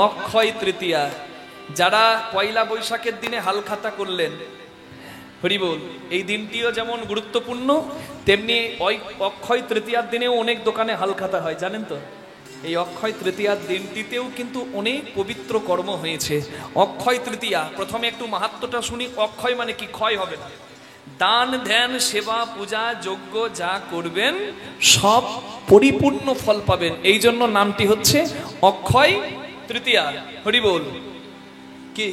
অক্ষয় তৃতীয়া, যারা পয়লা বৈশাখের দিনে হালখাতা করলেন, হরি বল, এই দিনটিও যেমন গুরুত্বপূর্ণ, তেমনি ওই অক্ষয় তৃতীয়ার দিনেও অনেক দোকানে হালখাতা হয়, জানেন তো? এই অক্ষয় তৃতীয়ার দিনটিতেও কিন্তু অনেক পবিত্র কর্ম হয়েছে। অক্ষয় তৃতীয়া, প্রথমে একটু মাহাত্ম্যটা শুনি। অক্ষয় মানে কি? ক্ষয় হবে না। দান ধ্যান সেবা পূজা যজ্ঞ যা করবেন সব পরিপূর্ণ ফল পাবেন, এই জন্য নামটি হচ্ছে অক্ষয় তৃতীয়া। হরি বল, কি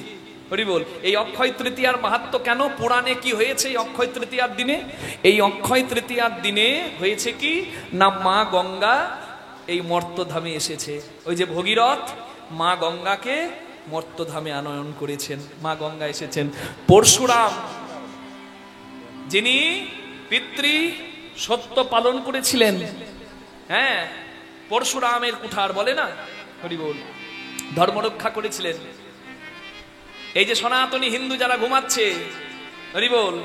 হরি বল। এই অক্ষয় তৃতীয়ার মাহাত্ম্য কেন? পুরাণে কি হয়েছে এই অক্ষয় তৃতীয়ার দিনে? এই অক্ষয় তৃতীয়ার দিনে হয়েছে কি না, মা গঙ্গা এই মর্তধামে এসেছে। ওই যে ভগীরথ মা গঙ্গাকে মর্তধামে আনয়ন করেছেন, মা গঙ্গা এসেছেন। পরশুরাম যিনি পিতৃ সত্য পালন করেছিলেন, হ্যাঁ, পরশুরামের কুঠার বলে না, হরি বল, ধর্ম রক্ষা করেছিলেন। এই যে সনাতনী হিন্দু যারা ঘুমাচ্ছে, হরি বল,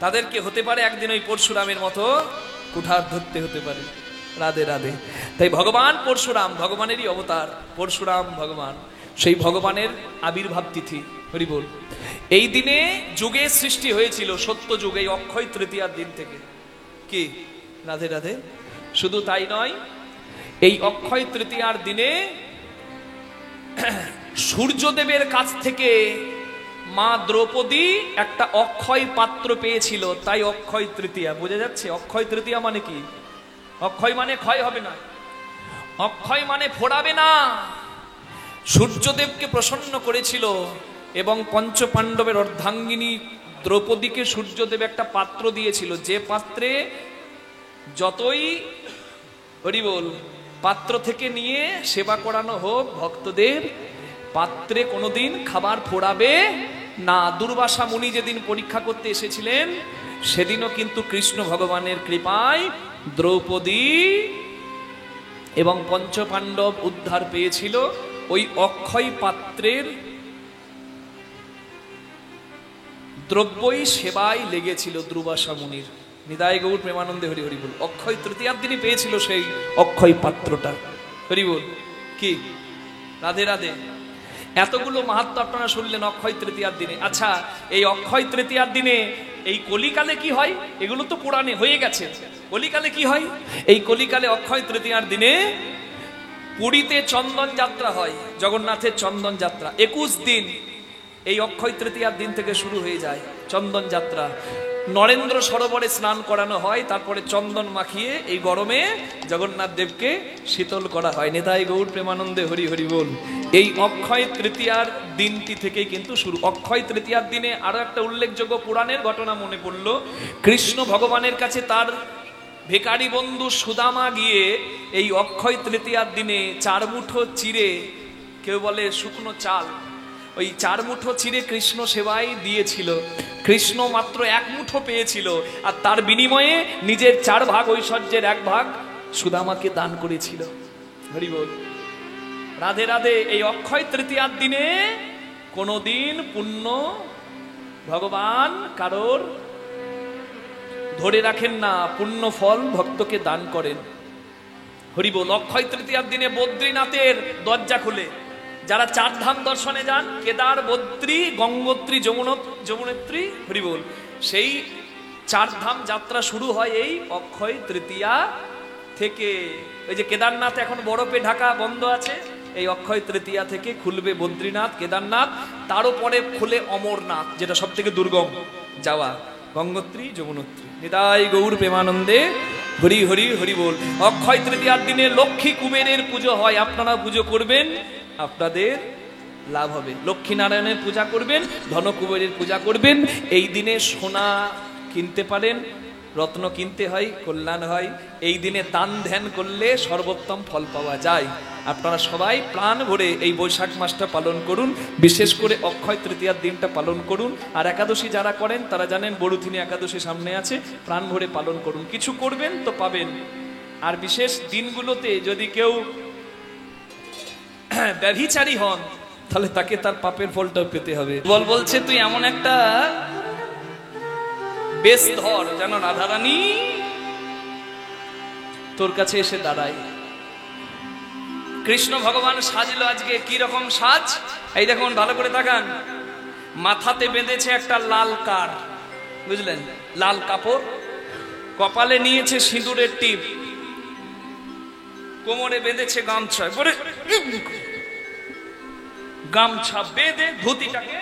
তাদেরকে হতে পারে একদিন ওই পরশুরামের মতো কুঠার ধরতে হতে পারে। রাধে রাধে। তাই ভগবান পরশুরাম, ভগবানেরই অবতার পরশুরাম ভগবান, সেই ভগবানের আবির্ভাব তিথি, হরি বল। এই দিনে যুগের সৃষ্টি হয়েছিল, সত্য যুগ, এই অক্ষয় তৃতীয়ার দিন থেকে। কি রাধে রাধে। শুধু তাই নয়, এই অক্ষয় তৃতীয়ার দিনে সূর্যদেবের কাছ থেকে মা দ্রৌপদী একটা অক্ষয় পাত্র পেয়েছিল, তাই অক্ষয় তৃতীয়া। বোঝা যাচ্ছে অক্ষয় তৃতীয়া মানে কি? অক্ষয় মানে ক্ষয় হবে না, অক্ষয় মানে ফোড়াবে না। সূর্যদেবকে প্রসন্ন করেছিল এবং পঞ্চপাণ্ডবের অর্ধাঙ্গিনী দ্রৌপদীকে সূর্যদেব একটা পাত্র দিয়েছিল, যে পাত্রে যতই হরি বল পাত্র থেকে নিয়ে সেবা করানো হোক ভক্তদের, পাত্রে কোনোদিন খাবার ফোড়াবে না। দুর্বাসা মুনি যেদিন পরীক্ষা করতে এসেছিলেন, সেদিনও কিন্তু কৃষ্ণ ভগবানের কৃপায় দ্রৌপদী এবং পঞ্চপাণ্ডব উদ্ধার পেয়েছিল। ওই অক্ষয় পাত্রের দ্রব্যই সেবায় লেগেছিল দুর্বাসা মুনির। নিতাই গৌর প্রেমানন্দে হরি হরি বল। অক্ষয় তৃতীয়ার দিনই পেয়েছিল সেই অক্ষয় পাত্রটা, হরি বল। কি রাধে রাধে। এতগুলো মাহাত্ম্য আপনারা শুনলেন অক্ষয় তৃতীয়ার দিনে। আচ্ছা, এই অক্ষয় তৃতীয়ার দিনে এই কলিকালে কি হয়? এগুলো তো পুরাণে হয়ে গেছে। কলিকালে কি হয়? এই কলিকালে অক্ষয় তৃতীয়ার দিনে পুরীতে চন্দন যাত্রা হয়, জগন্নাথের চন্দন যাত্রা 21 দিন। এই অক্ষয় তৃতীয়ার দিন থেকে শুরু হয়ে যায় চন্দন যাত্রা। নরেন্দ্র সরোবরে স্নান করানো হয়, তারপরে চন্দন মাখিয়ে এই গরমে জগন্নাথ দেবকে শীতল করা হয়। নেতাই গৌর প্রেমানন্দে হরি হরি বল। এই অক্ষয় তৃতীয়ার দিনটি থেকেই কিন্তু শুরু। অক্ষয় তৃতীয়ার দিনে আরো একটা উল্লেখযোগ্য পুরাণের ঘটনা মনে পড়ল। কৃষ্ণ ভগবানের কাছে তার ভিখারি বন্ধু সুদামা গিয়ে এই অক্ষয় তৃতীয়ার দিনে 4 মুঠো চিড়ে, কেউ বলে শুকনো চাল, ওই 4 মুঠো চিড়ে কৃষ্ণ সেবায় দিয়েছিল। কৃষ্ণ মাত্র 1 মুঠো পেয়েছিল, আর তার বিনিময়ে নিজের 4 ভাগ ঐশ্বর্যের 1 ভাগ সুদামাকে দান করেছিল। হরি বল, রাধে রাধে। এই অক্ষয় তৃতীয়ার দিনে কোনদিন পুণ্য ভগবান কারোর ধরে রাখেন না, পুণ্য ফল ভক্তকে দান করেন। হরি বল। অক্ষয় তৃতীয়ার দিনে বদ্রীনাথের দরজা খুলে যারা 4 ধাম দর্শনে যান, কেদার, বদ্রী, গঙ্গোত্রী, যমুনেত্রী, হরি বল, সেই 4 ধাম যাত্রা শুরু হয় এই অক্ষয় তৃতীয়া থেকে। ওই যে কেদারনাথ এখন বরফে ঢাকা বন্ধ আছে, এই অক্ষয় তৃতীয়া থেকে খুলবে বদ্রীনাথ, কেদারনাথ, তারও পরে খুলে অমরনাথ, যেটা সব থেকে দুর্গম যাওয়া, গঙ্গোত্রী, যমুনোত্রী। নিতাই গৌর প্রেমানন্দে হরি হরি হরি বল। অক্ষয় তৃতীয়ার দিনে লক্ষ্মী কুবেরের পুজো হয়, আপনারা পুজো করবেন, আপনাদের লাভ হবে। লক্ষ্মী নারায়ণের পূজা করবেন, ধন কুবেরের পূজা করবেন। এই দিনে সোনা কিনতে পারেন, রত্ন কিনতে হয়, কল্যাণ হয়। এই দিনে দান ধ্যান করলে সর্বোত্তম ফল পাওয়া যায়। আপনারা সবাই প্রাণ ভরে এই বৈশাখ মাসটা পালন করুন, বিশেষ করে অক্ষয় তৃতীয়ার দিনটা পালন করুন। আর একাদশী যারা করেন তারা জানেন বড়ুথিনী একাদশী সামনে আছে, প্রাণ ভরে পালন করুন। কিছু করবেন তো পাবেন। আর বিশেষ দিনগুলোতে যদি কেউ ব্যভিচারী হন, তাহলে তাকে তার পাপের ফলটাও পেতে হবে। বলছে তুই এমন একটা বেশ ধর যেন রাধারানী তোর কাছে এসে দাঁড়ায়। কৃষ্ণ ভগবান সাজলো আজকে কি রকম সাজ, এই দেখুন ভালো করে তাকান। মাথাতে বেঁধেছে একটা লাল কার, বুঝলেন, লাল কাপড়, কপালে নিয়েছে সিঁদুরের টিপ, কোমরে বেঁধেছে গামছা, গামছা বেঁধে ধুতিটাকে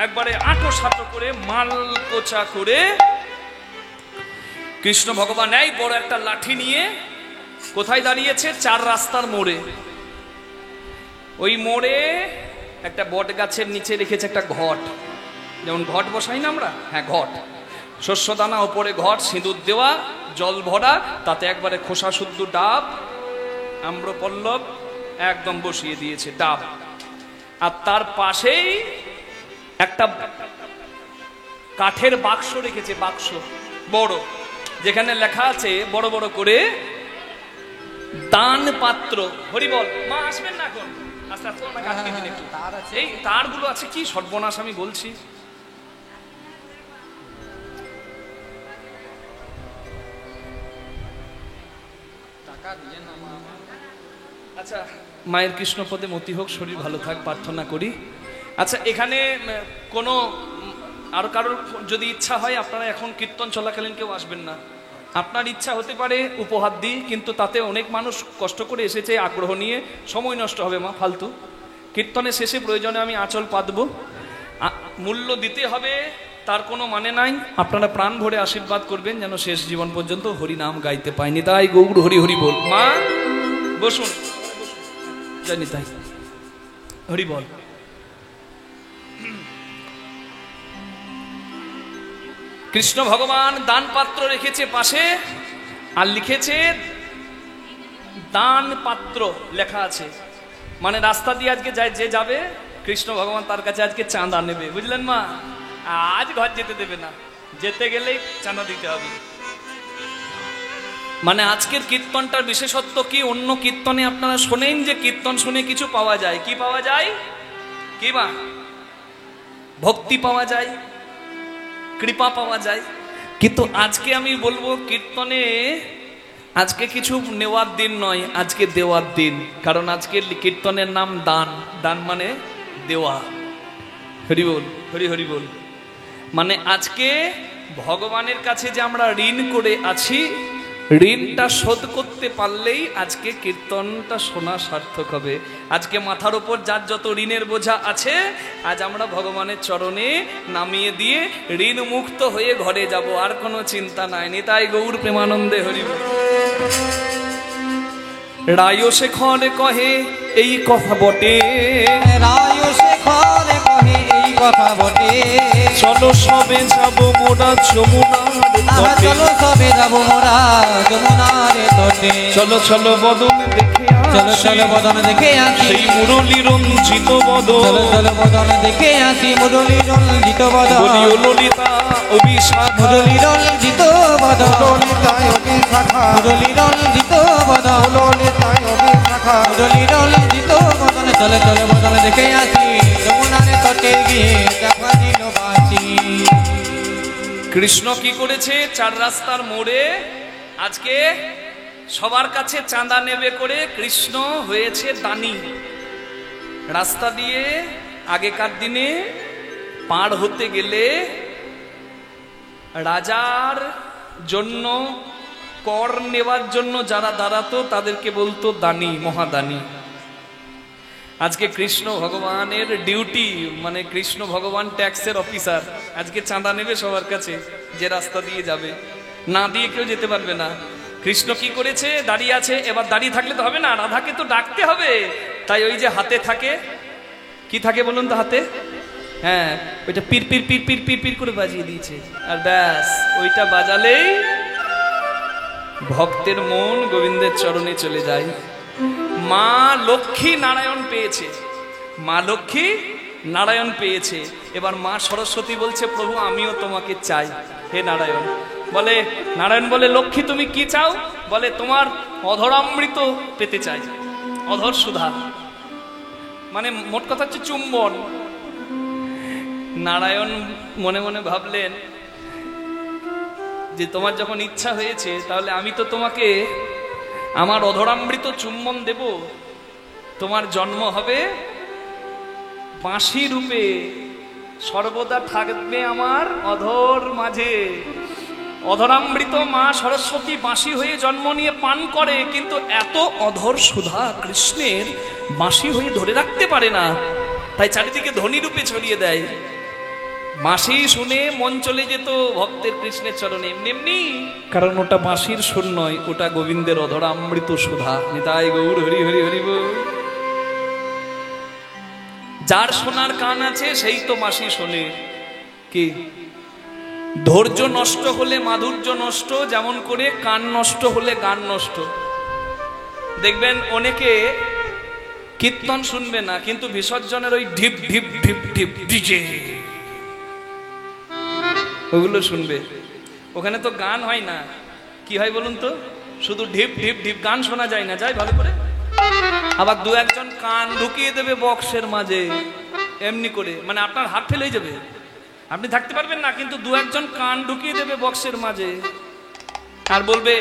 একবারে আটো সাটো করে মাল কোচা করে কৃষ্ণ ভগবান এই বড় একটা লাঠি নিয়ে কোথায় দাঁড়িয়েছে? চার রাস্তার মোড়ে। ওই মোড়ে একটা বট গাছের নিচে রেখেছে একটা ঘট, যেমন ঘট বসাই না আমরা, হ্যাঁ ঘট, শস্যদানা ওপরে ঘট, সিঁদুর দেওয়া, জল ভরা, তাতে একবারে খোসা শুদ্ধ ডাব, আম্রপল্লব একদম বসিয়ে দিয়েছে ডাব। আর তার পাশেই একটা কাঠের বাক্স রেখেছে, বাক্স বড়, যেখানে লেখা আছে বড় বড় করে দান পাত্র। হরি বল। মা আসবেন না এখন, আস্তে আস্তে ওনাকে আটকে দিন একটু। এই তারগুলো আছে, কি সর্বনাশ আমি বলছি। আচ্ছা, মায়ের কৃষ্ণপদে মতি হোক, শরীর ভালো থাক প্রার্থনা করি। আচ্ছা, এখানে কোনো আর কারোর যদি ইচ্ছা হয়, আপনারা এখন কীর্তন চলাকালীন কেউ আসবেন না, আপনার ইচ্ছা হতে পারে উপহার দিই, কিন্তু তাতে অনেক মানুষ কষ্ট করে এসেছে, আগ্রহ নিয়ে, সময় নষ্ট হবে মা ফালতু। কীর্তনের শেষে প্রয়োজনে আমি আঁচল পাতবো, মূল্য দিতে হবে তার কোনো মানে নাই। আপনারা প্রাণ ভরে আশীর্বাদ করবেন যেন শেষ জীবন পর্যন্ত হরি নাম গাইতে পাইনি। তাই গৌর হরি হরি বল। মা বসুন, জানি তাই হরি বল। কৃষ্ণ ভগবান দান পাত্র রেখেছে পাশে, আর লিখেছে দান পাত্র লেখা আছে, মানে রাস্তা দিয়ে আজকে যে যাবে কৃষ্ণ ভগবান তার কাছে আজকে চাঁদা নেবে, বুঝলেন মা? আজ ঘর যেতে দেবে না, যেতে গেলেই চাঁদা দিতে হবে। মানে আজকের কীর্তনটার বিশেষত্ব কি? অন্য কীর্তনে আপনারা শোনেন যে কীর্তন শুনে কিছু পাওয়া যায়, কি পাওয়া যায়? কি বা ভক্তি পাওয়া যায়, কৃপা পাওয়া যায়, কিন্তু আজকে আমি বলবো কীর্তনে আজকে কিছু নেওয়ার দিন নয়, আজকে দেওয়ার দিন। কারণ আজকের কীর্তনের নাম দান, দান মানে দেওয়া। হরি বল, হরি হরি বল। মানে আজকে ভগবানের কাছে যে আমরা ঋণ করে আছি, ঋণটা শোধ করতে পারলেই আজকে কীর্তনটা শোনা সার্থক হবে। আজকে মাথার উপর যার যত ঋণের বোঝা আছে, আজ আমরা ভগবানের চরণে নামিয়ে দিয়ে ঋণ মুক্ত হয়ে ঘরে যাব, আর কোনো চিন্তা নাই। নিতাই গৌর প্রেমানন্দে হরি বল। রায় শেখর কহে এই কথা বটে, রায় শেখর কহে এই কথা বটে, চলো সবে যাব মোরা যমুনার তটে, চলো সবে যাব মোরা যমুনার তটে, চলো চলো বদন দেখে চলো চলো বদন দেখে আসি, সেই মুরলী রঞ্জিত বদন, চলো চলো বদন দেখে আসি, মুরলী রঞ্জিত বদন, বলিও ললিতা অভিশাখা, মুরলী রঞ্জিত বদন, ললিতায় অভিশাখা, মুরলী রঞ্জিত বদন, ললিতায় অভিশাখা, মুরলী রঞ্জিত বদন, চলো চলো বদন দেখে আসি, যমুনার তটে গিয়ে দেখা দিল বাঁচি। কৃষ্ণ কি করেছে? চার রাস্তার মোড়ে আজকে সবার কাছে চাঁদা নেবে করে কৃষ্ণ হয়েছে দানি। রাস্তা দিয়ে আগেকার দিনে পার হতে গেলে রাজার জন্য কর নেওয়ার জন্য যারা দাঁড়াতো তাদেরকে বলতো দানি, মহাদানি। আজকে কৃষ্ণ ভগবানের ডিউটি, মানে কৃষ্ণ ভগবান ট্যাক্সের অফিসার, আজকে চাঁদা নেবে সবার কাছে যে রাস্তা দিয়ে যাবে, না দিয়ে কেউ যেতে পারবে না। কৃষ্ণ কি করেছে? দাঁড়িয়ে আছে। এবার দাঁড়িয়ে থাকলে তো হবে না, রাধাকে তো ডাকতে হবে। তাই ওই যে হাতে থাকে, কি থাকে বলুন তো হাতে? হ্যাঁ, ওইটা পির পির পির পির পির পির করে বাজিয়ে দিয়েছে, আর ব্যাস ওইটা বাজালেই ভক্তের মন গোবিন্দের চরণে চলে যায়। মা লক্ষ্মী নারায়ণ পেয়েছে, মা লক্ষ্মী নারায়ণ পেয়েছে। এবার মা সরস্বতী বলছে, প্রভু আমিও তোমাকে চাই হে নারায়ণ। বলে নারায়ণ বলে, লক্ষ্মী তুমি কি চাও? বলে তোমার অধরামৃত পেতে চাই, অধর সুধা, মানে মোট কথা হচ্ছে চুম্বন। নারায়ণ মনে মনে ভাবলেন যে তোমার যখন ইচ্ছা হয়েছে, তাহলে আমি তো তোমাকে আমার অধরামৃত চুম্বন দেব, তোমার জন্ম হবে বাঁশি রূপে, সর্বদা থাকবে আমার অধর মাঝে। অধরামৃত মা সরস্বতী বাঁশি হয়ে জন্ম নিয়ে পান করে, কিন্তু এত অধর সুধা কৃষ্ণের বাঁশি হয়ে ধরে রাখতে পারে না, তাই চারিদিকে ধ্বনি রূপে ছড়িয়ে দেয়। বাঁশি শুনে মন চলে যেত ভক্তের কৃষ্ণের চরণে, এমনি এমনি, কারণ ওটা বাঁশির সুর নয়, ওটা গোবিন্দের অধরামৃত সুধা। নিতাই গৌর হরি হরি হরি বল। যার শোনার কান আছে সেই তো বাঁশি শোনে। কি ধৈর্য নষ্ট হলে মাধুর্য নষ্ট, যেমন করে কান নষ্ট হলে গান নষ্ট। দেখবেন অনেকে কীর্তন শুনবে না, কিন্তু বিসর্জনের ওই ঢিপ ঢিপ ঢিপ ঢিপ ডিজে ওগুলো শুনবে। ওখানে তো গান হয় না, কি হয় বলুন তো, শুধু ঢিপ ঢিপ ঢিপ, গান শোনা যায় না, যায় ভালো করে। আবার দু একজন কান ঢুকিয়ে দেবে বক্সের মাঝে এমনি করে, মানে আপনার হাত ফেলে যাবে, আপনি থাকতে পারবেন না, কিন্তু দু একজন কান ঢুকিয়ে দেবে বক্সের মাঝে আর বলবে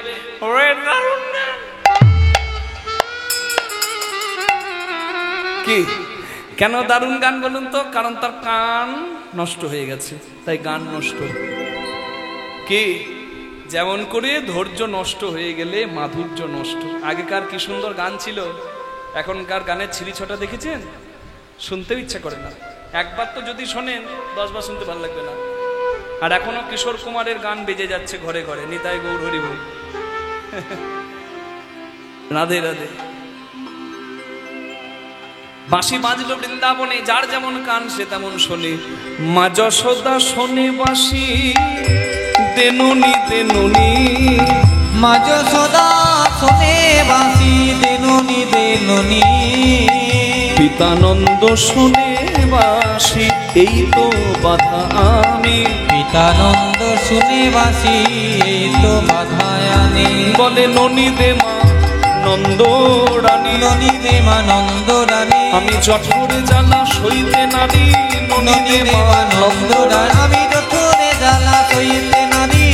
ওরে দারুণ গান। কি কেন দারুণ গান বলুন তো? কারণ তার কান নষ্ট হয়ে গেছে, তাই গান নষ্ট। কি যেমন করে ধৈর্য নষ্ট হয়ে গেলে মাধুর্য নষ্ট। আগেকার কি সুন্দর গান ছিল, এখনকার গানের ছিঁড়ি ছটা দেখেছেন? শুনতেও ইচ্ছা করে না। একবার তো যদি শোনেন 10 বার শুনতে ভালো লাগবে না। আর এখনো কিশোর কুমারের গান বেজে যাচ্ছে ঘরে ঘরে। নিতাই গৌর হরি বল। রাধে রাধে। বাঁশি বাজলো বৃন্দাবনে, যার যেমন কান সে তেমন শোনে। মা যশোদা শোনে বাঁশি দেনুনি দেনুনি, মা যশোদা শোনে বাঁশি দেনুনি দেনুনি। পিতানন্দ শোনে বাঁশি এই তো বাধা আমি, পিতানন্দ শুনে বাঁশি এই তো বাধায় আনে। বলে ননি দে মা নন্দ রানী, ননি দে মা নন্দ রানী। আমি জঠরে জ্বালা সইতে নারী, ননি দে মা নন্দ রানী। আমি জঠরে জ্বালা সইতে নারী,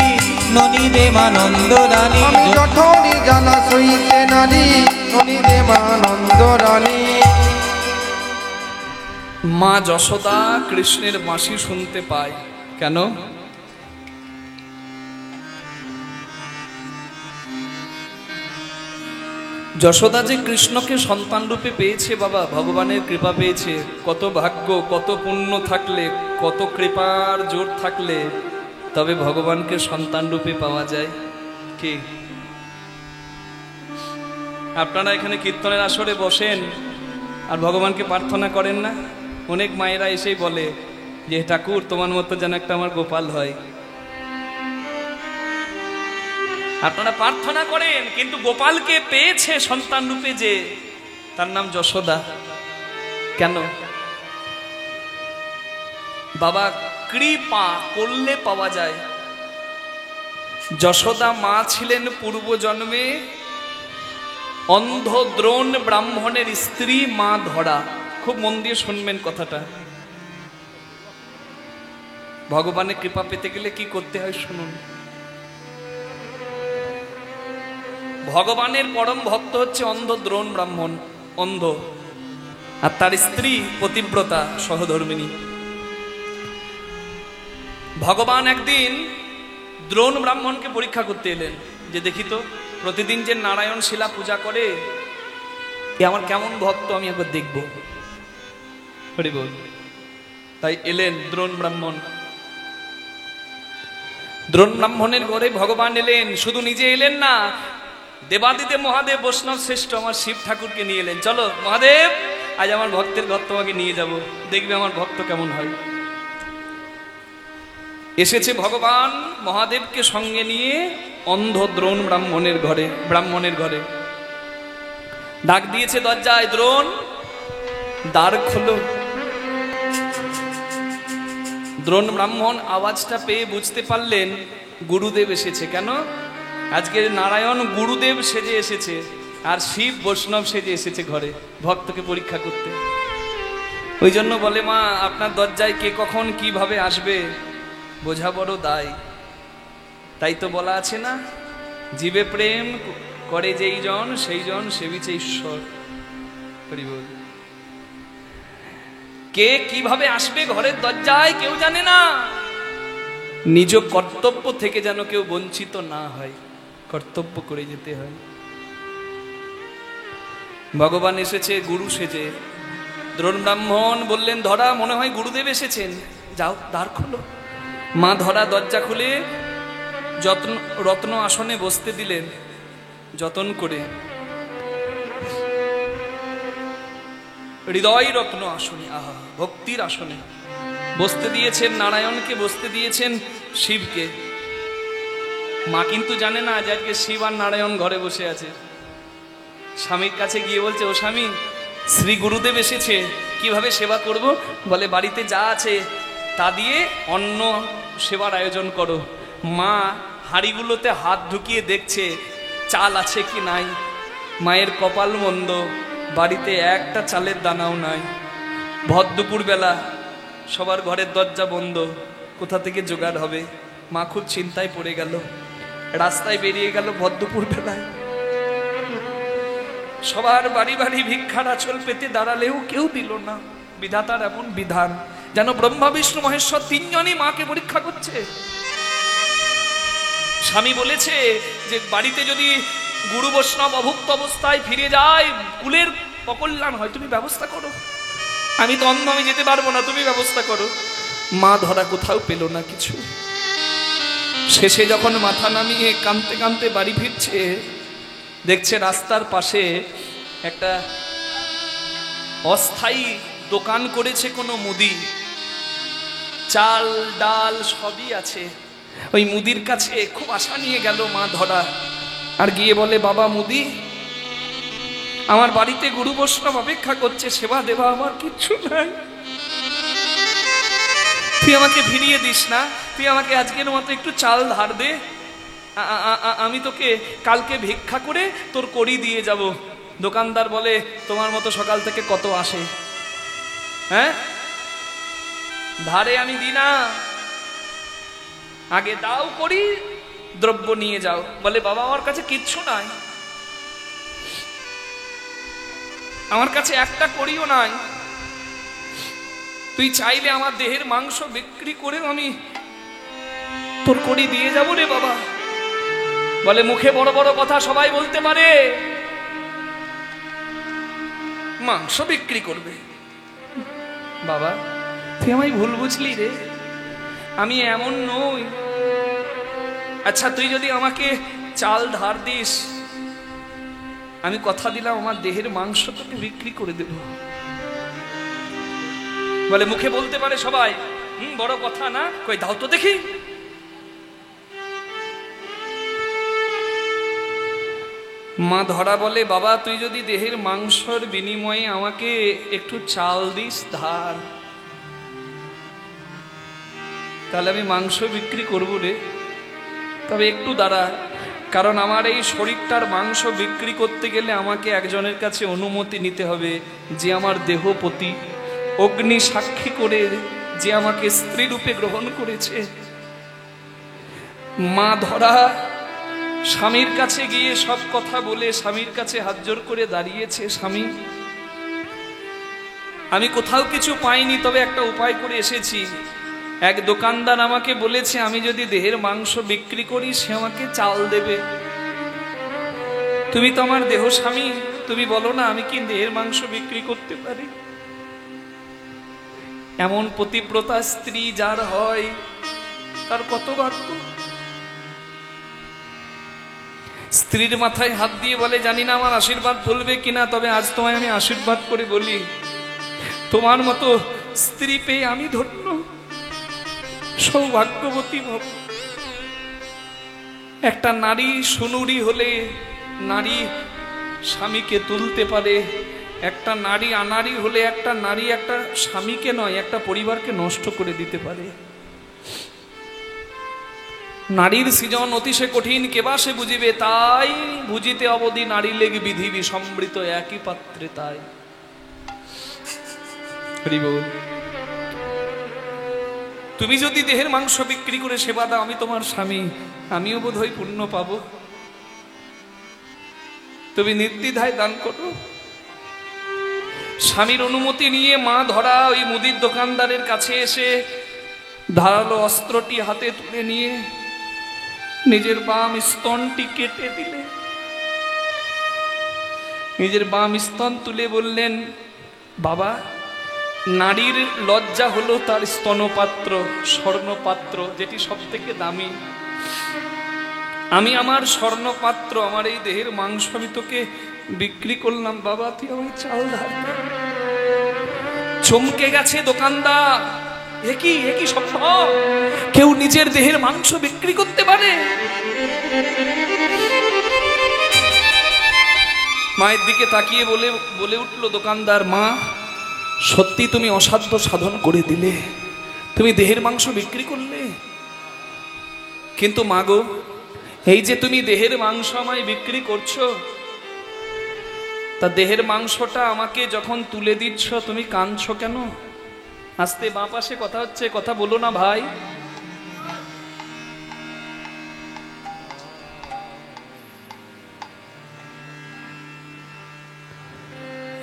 ননি দে মা নন্দ রানী। আমি জঠরে জ্বালা সইতে নারী, ননি দে মা নন্দ রানী। মা যশোদা কৃষ্ণের বাঁশি শুনতে পায় কেন? যশোদা যে কৃষ্ণকে সন্তান রূপে পেয়েছে বাবা, ভগবানের কৃপা পেয়েছে। কত ভাগ্য, কত পুণ্য থাকলে, কত কৃপার জোর থাকলে তবে ভগবানকে সন্তান রূপে পাওয়া যায়। কি আপনারা এখানে কীর্তনের আসরে বসেন আর ভগবানকে প্রার্থনা করেন না? অনেক মায়েরা এসেই বলে যে ঠাকুর তোমার মতো যেন একটা আমার গোপাল হয়। আপনারা প্রার্থনা করেন, কিন্তু গোপালকে পেয়েছে সন্তান রূপে যে, তার নাম যশোদা। কেন? বাবা কৃপা করলে পাওয়া যায়। যশোদা মা ছিলেন পূর্ব জন্মে অন্ধ দ্রোণ ব্রাহ্মণের স্ত্রী মা ধরা। খুব মন দিয়ে শুনবেন কথাটা। ভগবানের কৃপা পেতে গেলে কি করতে হয় শুনুন। ভগবানের পরম ভক্ত হচ্ছে অন্ধ দ্রোণ ব্রাহ্মণ, অন্ধ, আর তার স্ত্রী পতিব্রতা সহধর্মিণী। ভগবান একদিন দ্রোণ ব্রাহ্মণকে পরীক্ষা করতে এলেন যে দেখি তো প্রতিদিন যে নারায়ণ শিলা পূজা করে এ আমার কেমন ভক্ত, আমি একবার দেখব। হরি বল। তাই এলেন দ্রোণ ব্রাহ্মণ। দ্রোণ ব্রাহ্মণের ঘরে ভগবান এলেন। শুধু নিজে এলেন না, দেবাদিদেব মহাদেব বৈষ্ণব শ্রেষ্ঠ আমার শিব ঠাকুরকে নিয়ে এলেন। চলো মহাদেব, আজ আমার ভক্তের ঘর তোমাকে নিয়ে যাব, দেখবে আমার ভক্ত কেমন হয়। এসেছে ভগবান মহাদেবকে সঙ্গে নিয়ে অন্ধ দ্রোণ ব্রাহ্মণের ঘরে। ডাক দিয়েছে দরজায়, দ্রোণ দ্বার খোলো। দ্রোণ ব্রাহ্মণ আওয়াজটা পেয়ে বুঝতে পারলেন গুরুদেব এসেছে। কেন? আজকের নারায়ণ গুরুদেব সেজে এসেছে, আর শিব বৈষ্ণব সেজে এসেছে ঘরে ভক্তকে পরীক্ষা করতে। ওই জন্য বলে মা আপনার দরজায় কে কখন কিভাবে আসবে বোঝা বড় দায়। তাই তো বলা আছে না, জীবে প্রেম করে যেই জন সেই জন সেবিছে ঈশ্বর। হরি বল। কে কিভাবে আসবে ঘরের দরজায় কেউ জানে না। নিজ কর্তব্য থেকে যেন কেউ বঞ্চিত না হয়, কর্তব্য করে যেতে হয়। ভগবান এসেছে গুরু সেজে। দ্রোণ ব্রাহ্মণ বললেন, ধরা মনে হয় গুরুদেব এসেছেন, যাও দ্বার খোলো। মা ধরা দরজা খুলে রত্ন আসনে বসতে দিলেন যতন করে। হৃদয় রত্ন আসনে, আহা ভক্তির আসনে বসতে দিয়েছেন নারায়ণকে, বসতে দিয়েছেন শিবকে। মা কিন্তু জানে না যে আজকে শিব আর নারায়ণ ঘরে বসে আছে। স্বামীর কাছে গিয়ে বলছে, ও স্বামী, শ্রী গুরুদেব এসেছে, কিভাবে সেবা করব? বলে বাড়িতে যা আছে তা দিয়ে অন্ন সেবার আয়োজন করো। মা হাঁড়িগুলোতে হাত ঢুকিয়ে দেখছে চাল আছে কি নাই। মায়ের কপাল মন্দ, বাড়িতে একটা চালের দানাও নাই। ভর দুপুর বেলা সবার ঘরের দরজা বন্ধ, কোথা থেকে জোগাড় হবে? মা খুব চিন্তায় পড়ে গেল, রাস্তায় বেরিয়ে গেল ভর দুপুর বেলায়। সবার বাড়ি বাড়ি ভিক্ষার আঁচল পেতে দাঁড়ালেও কেউ দিল না। বিধাতার এমন বিধান, যেন ব্রহ্মা বিষ্ণু মহেশ্বর তিনজনই মাকে পরীক্ষা করছে। স্বামী বলেছে যে বাড়িতে যদি গুরু বৈষ্ণব অভুক্ত অবস্থায় ফিরে যায়, কুলের অকল্যাণ হয়, তুমি ব্যবস্থা করো। আমি তো অন্ধ, আমি যেতে পারবো না, তুমি ব্যবস্থা করো। মা ধরা কোথাও পেল না কিছু। শেষে যখন মাথা নামিয়ে কাঁদতে কাঁদতে বাড়ি ফিরছে, দেখছে রাস্তার পাশে একটা অস্থায়ী দোকান করেছে কোনো মুদি, চাল ডাল সবই আছে। ওই মুদির কাছে খুব আশা নিয়ে গেল মা ধরা, আর গিয়ে বলে, বাবা মুদি, আমার বাড়িতে গুরু বৈষ্ণব অপেক্ষা করছে, সেবা দেবা আমার কিচ্ছু নাই, তুই আমাকে ফিরিয়ে দিস না, তুই আমাকে আজকের মতো একটু চাল ধার দে, আমি তোকে কালকে ভিক্ষা করে তোর কড়ি দিয়ে যাব। দোকানদার বলে, তোমার মতো সকাল থেকে কত আসে, হ্যাঁ, ধারে আমি দিই না, আগে দাও করি, দ্রব্য নিয়ে যাও। বলে, বাবা আমার কাছে কিচ্ছু নাই, আমার কাছে একটা করিও নাই, তুই চাইলে আমার দেহের মাংস বিক্রি করে আমি তোর করি দিয়ে যাবো রে বাবা। বলে, মুখে বড় বড় কথা সবাই বলতে পারে, মাংস বিক্রি করবে? বাবা তুই আমায় ভুল বুঝলি রে, আমি এমন নই। আচ্ছা তুই যদি আমাকে চাল ধার দিস, আমি কথা দিলাম আমার দেহের মাংস তোকে বিক্রি করে দেব। বলে, মুখে বলতে পারে সবাই, বড় কথা না, কই দাও তো দেখি। মা ধরা বলে, বাবা তুই যদি দেহের মাংসর বিনিময়ে আমাকে একটু চাল দিস ধার, তাহলে আমি মাংস বিক্রি করব রে। তবে একটু দাঁড়া, কারণ আমার এই শরীরটার মাংস বিক্রি করতে গেলে আমাকে একজনের কাছে অনুমতি নিতে হবে, যে আমার দেহপতি, অগ্নি সাক্ষী করে যে আমাকে স্ত্রী রূপে গ্রহণ করেছে। মা ধরা স্বামীর কাছে গিয়ে সব কথা বলে স্বামীর কাছে হাত জোর করে দাঁড়িয়েছে, স্বামী আমি কোথাও কিছু পাইনি, তবে একটা উপায় করে এসেছি। এক দোকানদার আমাকে বলেছে আমি যদি দেহের মাংস বিক্রি করি সে আমাকে চাল দেবে। তুমি তো আমার দেহ স্বামী, তুমি বলো না আমি কি দেহের মাংস বিক্রি করতে পারি? এমন পতিব্রতা স্ত্রী যার হয় তার কত ভাগ্য। স্ত্রীর মাথায় হাত দিয়ে বলে, জানি না আমার আশীর্বাদ ফলবে কিনা, তবে আজ তোমায় আমি আশীর্বাদ করে বলি, তোমার মতো স্ত্রী পেয়ে আমি ধন্য, সৌভাগ্যবতী ভব। একটা নারী সুনুরি হলে নারী স্বামীকে তুলতে পারে, একটা নারী আনাড়ি হলে একটা নারী একটা স্বামীকে নয় একটা পরিবারকে নষ্ট করে দিতে পারে। নারীর সৃজন অতিশয় কঠিন, কেবা সে বুঝিবে, তাই বুঝিতে অবধি নারী লেগে বিধি বিসম্বৃত একই পাত্রে। তাই তুমি যদি দেহের মাংস বিক্রি করে সেবা দাও, আমি তোমার স্বামী, আমিও বোধ হয় পুণ্য পাবো। তুমি নির্দ্বিধায় দান করো। স্বামীর অনুমতি নিয়ে মা ধরা ওই মুদির দোকানদারের কাছে এসে ধারালো অস্ত্রটি হাতে তুলে নিয়ে নিজের বাম স্তনটি কেটে দিলে। নিজের বাম স্তন তুলে বললেন, বাবা, নারীর লজ্জা হলো তার স্তনপাত্র, স্বর্ণপাত্র, যেটি সব থেকে দামি। আমি আমার স্বর্ণপাত্র, আমার এই দেহের মাংস আমি তোকে বিক্রি করলাম, বাবা তুই আমার চাল ধার কর। চমকে গেছে দোকানদার, একই সম্ভব? কেউ নিজের দেহের মাংস বিক্রি করতে পারে? মায়ের দিকে তাকিয়ে বলে উঠল দোকানদার, মা সত্যি তুমি অসাধ্য সাধন করে দিলে, তুমি দেহের মাংস বিক্রি করলে। কিন্তু মা গো, এই যে তুমি দেহের মাংস আমায় বিক্রি করছো, তা দেহের মাংসটা আমাকে যখন তুলে দিচ্ছ তুমি কাঁদছো কেন? আস্তে, বাঁ পাশে কথা হচ্ছে, কথা বলো না ভাই।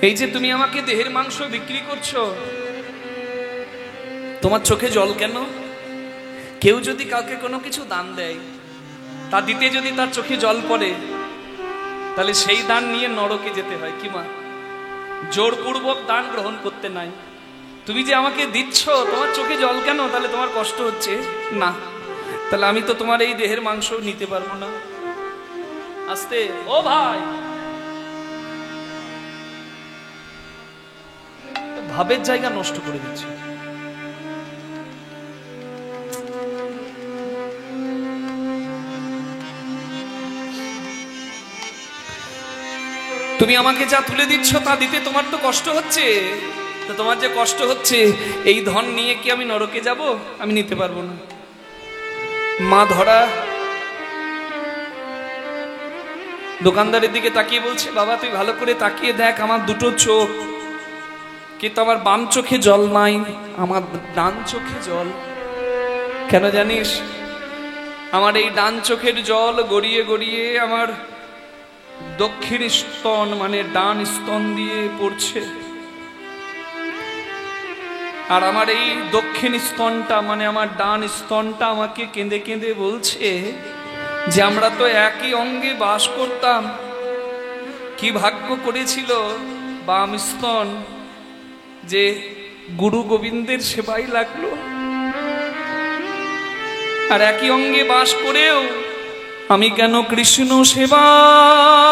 এই যে তুমি আমাকে দেহের মাংস বিক্রি করছো, তোমার চোখে জল কেন? কেউ যদি কাউকে কোনো কিছু দান দেয়, তা দিতে যদি তার চোখে জল পড়ে, তাহলে সেই দান নিয়ে নরকে যেতে হয় কি মা? জোরপূর্বক দান গ্রহণ করতে নাই। তুমি যে আমাকে দিচ্ছ, তোমার চোখে জল কেন? তাহলে তোমার কষ্ট হচ্ছে না, তাহলে আমি তো তোমার এই দেহের মাংস নিতে পারবো না। আস্তে, ও ভাই, ভাবের জায়গা নষ্ট করে দিচ্ছে। তুমি আমাকে যা তুলে দিচ্ছ তা দিতে তোমার তো কষ্ট হচ্ছে, তো তোমার যে কষ্ট হচ্ছে, এই ধন নিয়ে কি আমি নরকে যাব? আমি নিতে পারবো না। মা ধরা দোকানদারের দিকে তাকিয়ে বলছে, বাবা তুই ভালো করে তাকিয়ে দেখ, আমার দুটো চোখ, কিন্তু আমার বাম চোখে জল নাই, আমার ডান চোখে জল। কেন জানিস? আমার এই ডান চোখের জল গড়িয়ে গড়িয়ে আমার দক্ষিণ স্তন মানে ডান স্তন দিয়ে পড়ছে, আর আমার এই দক্ষিণ স্তনটা মানে আমার ডান স্তনটা আমাকে কেঁদে কেঁদে বলছে যে আমরা তো একই অঙ্গে বাস করতাম, কি ভাগ্য করেছিল বাম স্তন যে গুরু গোবিন্দের সেবাই লাগলো। আর একই অঙ্গে বাস করেও আমি কেন কৃষ্ণ সেবায়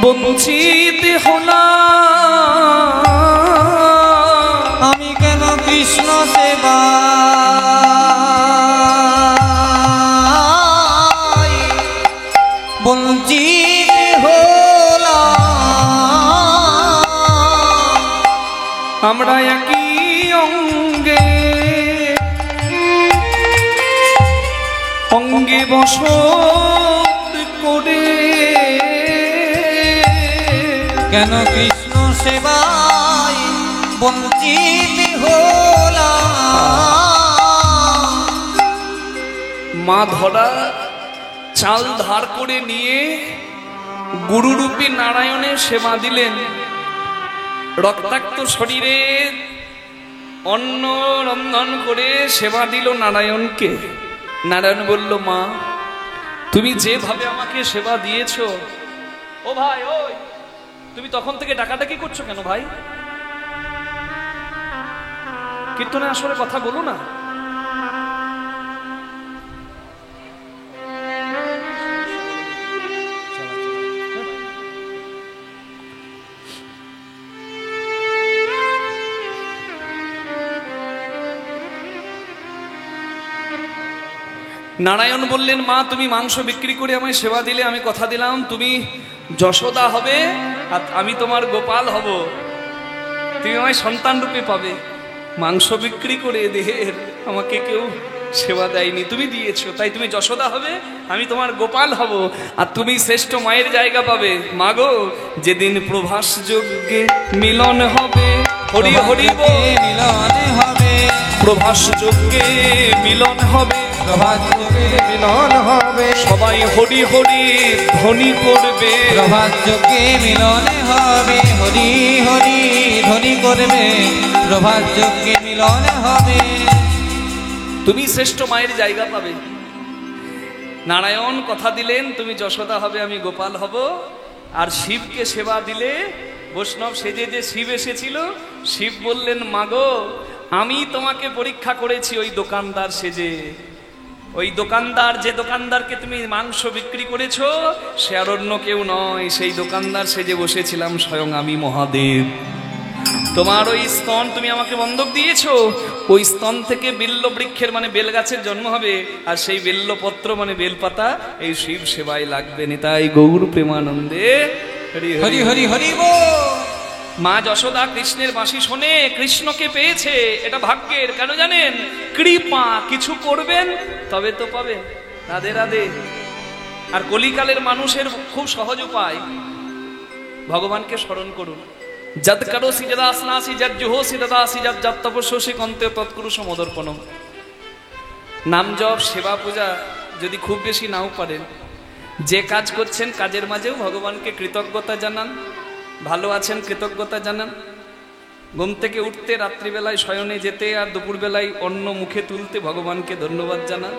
বঞ্চিত হলাম? আমি কেন কৃষ্ণ সেবায় বঞ্চিত হলাম? আমরা একই অঙ্গে অঙ্গে বসত করে কেন কৃষ্ণ সেবায় বঞ্চিত হলাম? মা ধরা চাল ধার করে নিয়ে গুরুরূপী নারায়ণের সেবা দিলেন। রক্তাক্ত শরীরে অন্ন রন্ধন করে সেবা দিল নারায়ণকে। নারায়ণ বলল, মা তুমি যেভাবে আমাকে সেবা দিয়েছো, ও ভাই ওই তুমি তখন থেকে ডাকাডাকি করছো কেন ভাই? কীর্তনে আসলে কথা বলো না। নারায়ণ বললেন, মা তুমি মাংস বিক্রি করে আমায় সেবা দিলে, আমি কথা দিলাম তুমি যশোদা হবে আর আমি তোমার গোপাল হব, তুমি আমায় সন্তান রূপে পাবে। মাংস বিক্রি করে দেহের আমাকে কেউ সেবা দেয়নি, তুমি দিয়েছো, তাই তুমি যশোদা হবে, আমি তোমার গোপাল হব, আর তুমি শ্রেষ্ঠ মায়ের জায়গা পাবে। মাগো যেদিন প্রভাস যজ্ঞে মিলন হবে, হরি হরি বল মিলন হবে, প্রভাস যজ্ঞে মিলন হবে, প্রভাত যোগে মিলন হবে, সবাই হরি হরি ধ্বনি করবে, প্রভাত যোগে মিলনে হবে, হরি হরি ধ্বনি করবে, প্রভাত যোগে মিলনে হবে। তুমি শ্রেষ্ঠ মায়ের জায়গা পাবে। নারায়ণ কথা দিলেন তুমি যশোদা হবে, আমি গোপাল হব। আর শিবকে সেবা দিলে, বৈষ্ণব সেজে যে শিব এসেছিল, শিব বললেন মাগো আমি তোমাকে পরীক্ষা করেছি ওই দোকানদার সেজে। ওই দোকানদার, যে দোকানদারকে তুমি মাংস বিক্রি করেছো, সে আর অন্য কেউ নয়, সেই দোকানদার সেজে বসেছিলাম স্বয়ং আমি মহাদেব। তোমার ওই স্তন তুমি আমাকে বন্ধক দিয়েছো, ওই স্তন থেকে বেল্ল বৃক্ষের মানে বেল গাছের জন্ম হবে, আর সেই বেল্লপত্র মানে বেলপাতা এই শিব সেবায় লাগবে। নিতাই গৌর প্রেমানন্দে হরি হরি হরি হরি বল। মা যশোদা কৃষ্ণের বাঁশি শোনে, কৃষ্ণকে পেয়েছে, এটা ভাগ্যের। কেন জানেন? কৃপা, কিছু করবেন তবে তো পাবেন। রাধে রাধে। আর কলিকালের মানুষের খুব সহজ উপায়, ভগবানকে স্মরণ করুন। যদ করোসি যদাসনাসি যদ জুহোসি দদাসি যদ যদ তপস্যসি কন্তে তৎকুরু সমদর্পণম। নাম জপ, সেবা পূজা যদি খুব বেশি নাও পারেন, যে কাজ করছেন কাজের মাঝেও ভগবানকে কৃতজ্ঞতা জানান। ভালো আছেন কৃতজ্ঞতা জানান। ঘুম থেকে উঠতে, রাত্রিবেলায় শয়নে যেতে, আর দুপুরবেলায় অন্ন মুখে তুলতে ভগবানকে ধন্যবাদ জানান।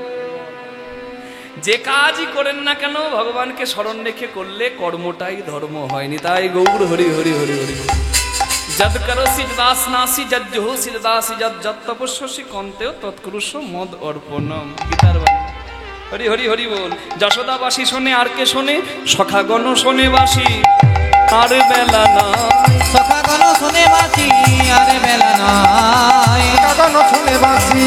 যে কাজই করেন না কেন ভগবানকে স্মরণ রেখে করলে কর্মটাই ধর্ম হয়নি। তাই গৌর হরি হরি হরি হরি। যদ করোসি যদাসনাসি যদ জুহোসি দদাসি যদ যদ তপস্যসি কন্তেও তৎকুরুষ মদ অর্পণম। গীতার বাণী। হরি হরি হরি বল। যশোদাবাসী শোনে, আর কে শোনে? সখাগণ শোনে বাসি, আর বেলা নাই। সখাগণ শোনে বাসি, আর বেলা নাই। সখাগণ শোনে বাসি,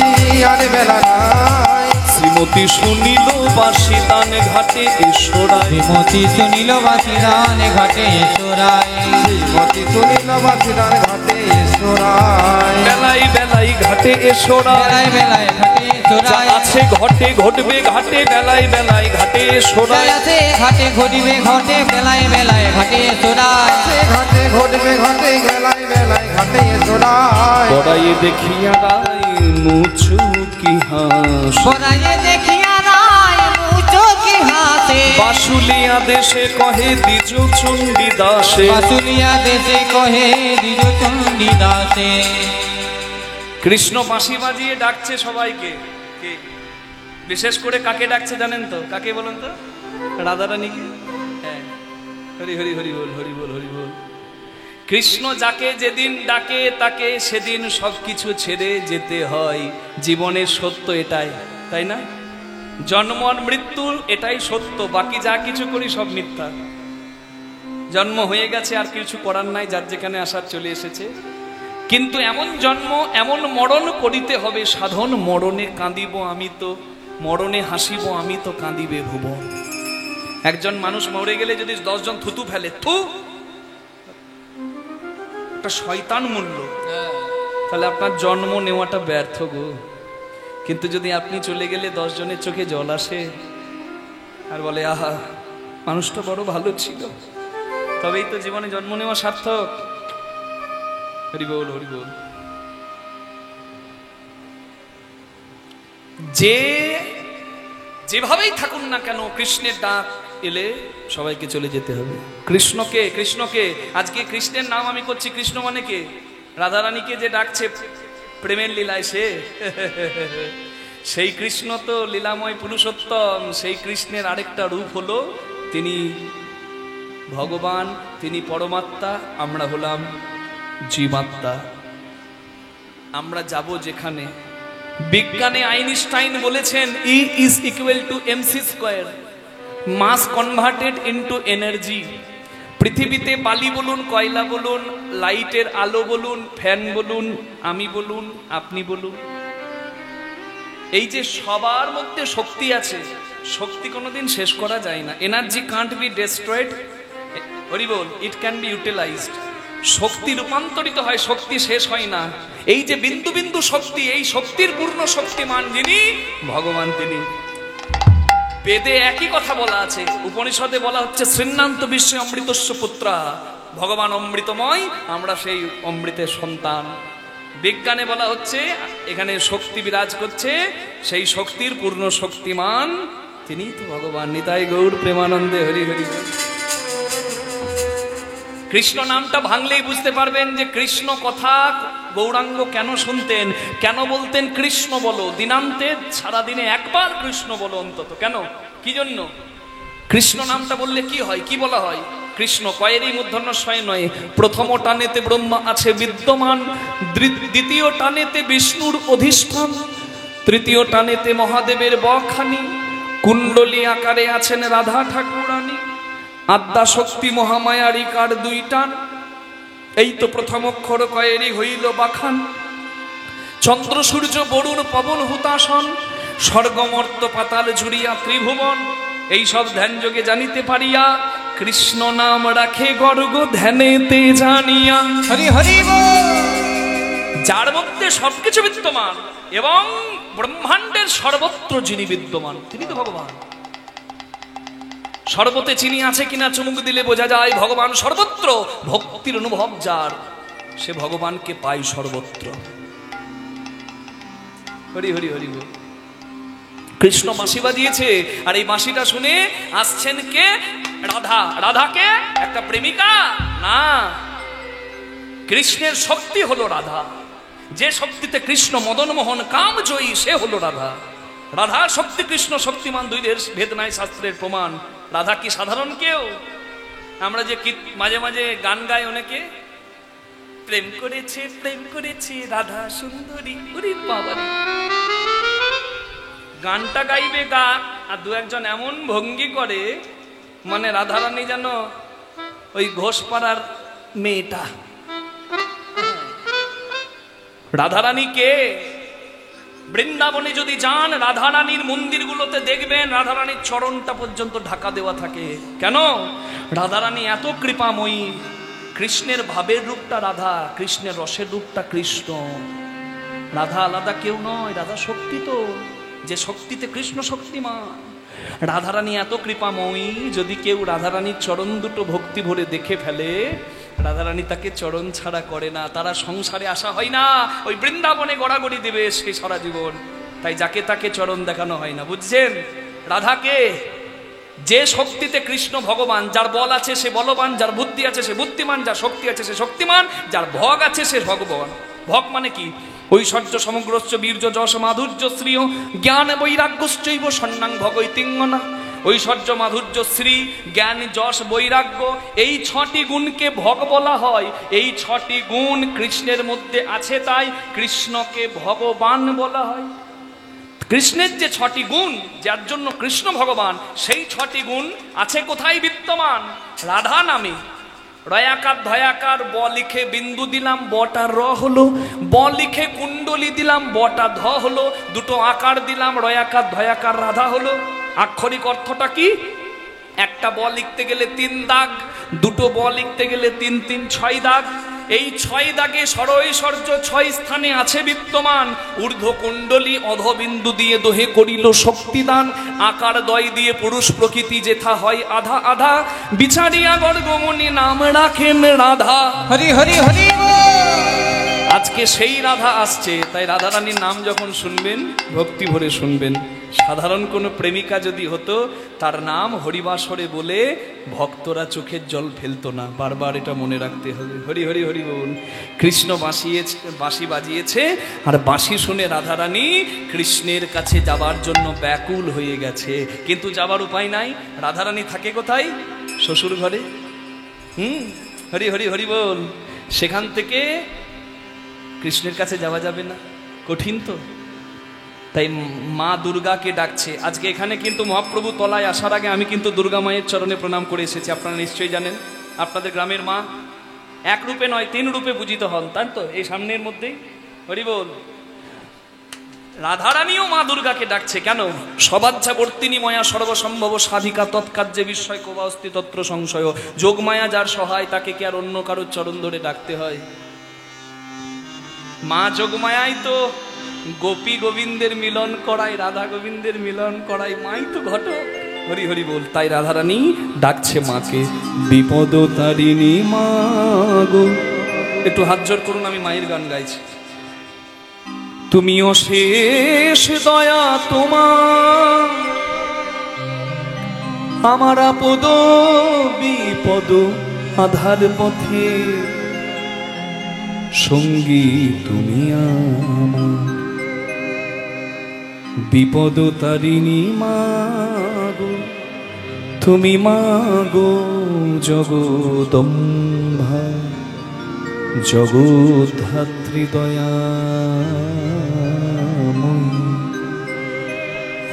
আর বেলা নাই। শ্রীমতী শুনিল বাসি দান ঘাটে ঈশ্বরায়, শ্রীমতী শুনিল বাসি দান ঘাটে ঈশ্বরায়, শ্রীমতী শুনিল বাসি দান ঘাটে ঈশ্বরায়। বেলাই বেলাই ঘাটে ঈশ্বরায়, বেলায় বেলায় ঘাটে যা ঈশ্বরায়। আছে ঘটে ঘটবে ঘাটে, বেলাই বেলাই ঘাটে ঈশ্বরায়। আছে ঘাটে ঘটিবে ঘটে, বেলায় বেলায় ঘাটে ঈশ্বরায়। ঘাটে ঘটবে ঘটে, বেলায় বেলায় ঘাটে ঈশ্বরায়। বড়াইয়ে দেখিয়া রায় মুছু কি হাস, বড়াইয়ে দেখিয়া রায় মুচো কি হাসে। বাসুলিয়া দেশে কহে দ্বিজ চণ্ডী দাসে, বাসুলিয়া দেশে কহে দ্বিজ চণ্ডী দাসে। কৃষ্ণ বাঁশি বাজিয়ে ডাকছে সবাইকে। কে? বিশেষ করে কাকে ডাকছে জানেন তো? কাকে বলুন তো? রাধারানীকে। হ্যাঁ, হরি হরি হরি বল, হরি বল, হরি বল। কৃষ্ণ যাকে যেদিন ডাকে তাকে সেদিন সবকিছু ছেড়ে যেতে হয়। জীবনের সত্য এটাই, তাই না? জন্ম আর মৃত্যু এটাই সত্য, বাকি যা কিছু করি সব মিথ্যা। জন্ম হয়ে গেছে, আর কিছু করার নাই, যার যেখানে আসার চলে এসেছে। কিন্তু এমন জন্ম, এমন মরণ করিতে হবে সাধন। মরণে কাঁদিব আমি তো, মরণে হাসিব আমি তো, কাঁদিবে ভুবন। একজন মানুষ মরে গেলে যদি 10 জন থুতু ফেলে, থু, একটা শয়তান মূল্য, তাহলে আপনার জন্ম নেওয়াটা ব্যর্থ গো। কিন্তু যদি আপনি চলে গেলে 10 জনের চোখে জল আসে আর বলে আহা মানুষটা বড় ভালো ছিল, তবেই তো জীবনে জন্ম নেওয়া সার্থক। হরি বল, হরি বল। যে যেভাবেই থাকুন না কেন, কৃষ্ণের ডাক এলে সবাইকে চলে যেতে হবে। কৃষ্ণকে, কৃষ্ণকে আজকে কৃষ্ণের নাম আমি করছি। কৃষ্ণ মানে কে? রাধারানীকে যে ডাকছে প্রেমের লীলায়, সে সেই কৃষ্ণ তো লীলাময় পুরুষোত্তম। সেই কৃষ্ণের আরেকটা রূপ হলো তিনি ভগবান, তিনি পরমাত্মা, আমরা হলাম জীবাত্মা। আমরা যাব যেখানে, বিজ্ঞানে আইনস্টাইন বলেছেন E is equal to mc square, mass converted into energy. পৃথিবীতে বালি বলুন, কয়লা বলুন, লাইটের আলো বলুন, ফ্যান বলুন, আমি বলুন, আপনি বলুন, এই যে সবার মধ্যে শক্তি আছে, শক্তি কোনোদিন শেষ করা যায় না। এনার্জি কান্ট বি ডেস্ট্রয়েড, হরি বল, ইট ক্যান বি ইউটিলাইজড। শক্তি রূপান্তরিত হয়, শক্তি শেষ হয় না। এই যে বিন্দু বিন্দু শক্তি, এই শক্তির পূর্ণ শক্তিমান যিনি ভগবান, তিনি। বেদে একই কথা বলা আছে, উপনিষদে বলা হচ্ছে শ্রীন্নান্ত বিশ্বে অমৃতস্য পুত্রা। ভগবান অমৃতময়, আমরা সেই অমৃতের সন্তান। বিজ্ঞানে বলা হচ্ছে এখানে শক্তি বিরাজ করছে, সেই শক্তির পূর্ণ শক্তিমান তিনি তো ভগবান। নিতাই গৌর প্রেমানন্দে হরি হরি। কৃষ্ণ নামটা ভাঙলেই বুঝতে পারবেন যে কৃষ্ণ কথা গৌরাঙ্গ কেন শুনতেন, কেন বলতেন কৃষ্ণ বলো, দিনান্তে সারাদিনে একবার কৃষ্ণ বলো অন্তত। কেন, কি জন্য? কৃষ্ণ নামটা বললে কি হয়, কি বলা হয়? কৃষ্ণ কয়েরই মূর্ধন্য স্বয় নয়, প্রথম টানেতে ব্রহ্মা আছে বিদ্যমান, দ্বিতীয় টানেতে বিষ্ণুর অধিষ্ঠান, তৃতীয় টানেতে মহাদেবের বখানি, কুণ্ডলী আকারে আছেন রাধা ঠাকুরানী, আদ্যা শক্তি মহামায়ারী কার দুই টান, এই তো প্রথম অক্ষর কয়েরই হইল বাখান, চন্দ্র সূর্য বরুণ পবন হুতাসন, স্বর্গমর্ত পাতাল ঝুরিয়া ত্রিভুবন, এই সব ধ্যান যোগে জানিতে পারিয়া, কৃষ্ণ নাম রাখে গর্গ ধ্যানেতে জানিয়া। হরি হরি যার মধ্যে সবকিছু বিদ্যমান এবং ব্রহ্মাণ্ডের সর্বত্র যিনি বিদ্যমান তিনি তো ভগবান। সর্বতে চিনি আছে কিনা চুমুক দিলে বোঝা যায় ভগবান সর্বত্র। ভক্তির অনুভব যার, সে ভগবানকে পায় সর্বত্র। হরি হরি হরি বল। কৃষ্ণ বাঁশি বাজিয়েছে, আর এই বাঁশিটা শুনে আসছেন কে? রাধা। রাধাকে একটা প্রেমিকা না, কৃষ্ণের শক্তি হলো রাধা। যে শক্তিতে কৃষ্ণ মদনমোহন কাম জয়ী, সে হলো রাধা। রাধার শক্তি, কৃষ্ণ শক্তিমান, দুইদের ভেদ নাই, শাস্ত্রের প্রমাণ। রাধা কি সাধারণ কেউ? আমরা যে মাঝে মাঝে গান গাই অনেকে, প্রেম করেছে রাধা সুন্দরী, ওরে বাবা রে। গানটা গাইবে গা, আর দু একজন এমন ভঙ্গি করে মানে রাধারানী যেন ওই ঘোষপাড়ার মেয়েটা। রাধারানী কে? বৃন্দাবনে যদি যান, রাধারানীর মন্দিরগুলোতে দেখবেন রাধারানীর চরণটা পর্যন্ত ঢাকা দেওয়া থাকে। কেন? রাধারানী এত কৃপাময়ী। কৃষ্ণের ভাবের রূপটা রাধা, কৃষ্ণের রসের রূপটা কৃষ্ণ। রাধা আলাদা কেউ নয়, রাধা শক্তি তো, যে শক্তিতে কৃষ্ণ শক্তিমান। রাধারানী এত কৃপাময়ী, যদি কেউ রাধারানীর চরণ দুটো ভক্তি ভরে দেখে ফেলে, রাধারানী তাকে চরণ ছাড়া করে না। তারা সংসারে আসা হয় না, ওই বৃন্দাবনে গড়াগড়ি দেবে সে সারা জীবন। তাই যাকে তাকে চরণ দেখানো হয় না, বুঝছেন? রাধাকে, যে শক্তিতে কৃষ্ণ ভগবান, যার বল আছে সে বলবান, যার বুদ্ধি আছে সে বুদ্ধিমান, যার শক্তি আছে সে শক্তিমান, যার ভোগ আছে সে ভগবান। ভোগ মানে কি? ঐশ্বর্য সমগ্রস্য বীর্য যশ মাধুর্য শ্রীয় জ্ঞান বৈরাগ্যশ্চৈব সন্ন্যাং ভগৈতিঙ্গনা। ঐশ্বর্য মাধুর্য শ্রী জ্ঞান যশ বৈরাগ্য, এই ছটি গুণকে ভগ বলা হয়। এই ছটি গুণ কৃষ্ণের মধ্যে আছে, তাই কৃষ্ণকে ভগবান বলা হয়। কৃষ্ণের যে ছটি গুণ, যার জন্য কৃষ্ণ ভগবান, সেই ছটি গুণ আছে কোথায় বিদ্যমান? রাধা নামে। রয়াকার ধয়াকার ব লিখে বিন্দু দিলাম, বটা র হলো। ব লিখে কুণ্ডলী দিলাম, বটা ধ হলো। দুটো আকার দিলাম, রয়াকার ধয়াকার রাধা হলো। আক্ষরিক অর্থটা কি? একটা ব লিখতে গেলে 3 দাগ, দুটো ব লিখতে গেলে 3 3 6 দাগ। এই 6 দাগে স্বরৈশ্বর্য 6 স্থানে আছে বিদ্যমান। ঊর্ধ্ব কুণ্ডলী অধবিন্দু দিয়ে দোহে করিল শক্তিদান। আকার দয় দিয়ে পুরুষ প্রকৃতি যেথা হয় আধা আধা। বিচারিয়া গর্গমণি নাম রাখেন রাধা। হরি হরি হরি। আজকে সেই রাধা আসছে, তাই রাধারানীর নাম যখন শুনবেন ভক্তি ভরে শুনবেন। সাধারণ কোনো প্রেমিকা যদি হতো, তার নাম হরিবাসরে বলে ভক্তরা চোখের জল ফেলতো না। বারবার এটা মনে রাখতে হবে। হরি হরি হরি বল। কৃষ্ণ বাঁশি বাজিয়েছে, আর বাঁশি শুনে রাধারানী কৃষ্ণের কাছে যাবার জন্য ব্যাকুল হয়ে গেছে, কিন্তু যাবার উপায় নাই। রাধারানী থাকে কোথায়? শ্বশুর ঘরে। হরি হরি হরি বল। সেখান থেকে কৃষ্ণের কাছে যাওয়া যাবে না, কঠিন তো। তাই মা দুর্গাকে ডাকছে। আজকে এখানে কিন্তু মহাপ্রভু তলায় আসার আগে আমি কিন্তু দুর্গা মায়ের চরণে প্রণাম করে এসেছি। আপনারা নিশ্চয়ই জানেন, আপনাদের গ্রামের মা এক রূপে নয় 3 রূপে পূজিত হন, তাই তো? এই সামনের মধ্যেই হরি বল। রাধারানীও মা দুর্গাকে ডাকছে। কেন? সবাচ্ছাবর্তিনী ময়া সর্বসম্ভব সাধিকা তৎকার্যে বিস্ময় কোবা অস্তি তত্র সংশয়। যোগমায়া যার সহায়, তাকে কি আর অন্য কারোর চরণ ধরে ডাকতে হয়? মা যোগমায়াই তো গোপী গোবিন্দের মিলন করায়, রাধা গোবিন্দের মিলন করায়, মাই তো ঘটক। হরি হরি বল। তাই রাধারানী ডাকছে মাকে, বিপদ তারিণী মা গো। একটু হাত জোর করুন, আমি মায়ের গান গাইছি। তুমিও শেষ দয়া তোমার, আমার আপদ বিপদ আধার পথে সঙ্গী তুমি আমার, বিপদ তারিণী মাগো তুমি মাগো জগদম্বা, জগদ্ধাত্রী দয়াময়ী,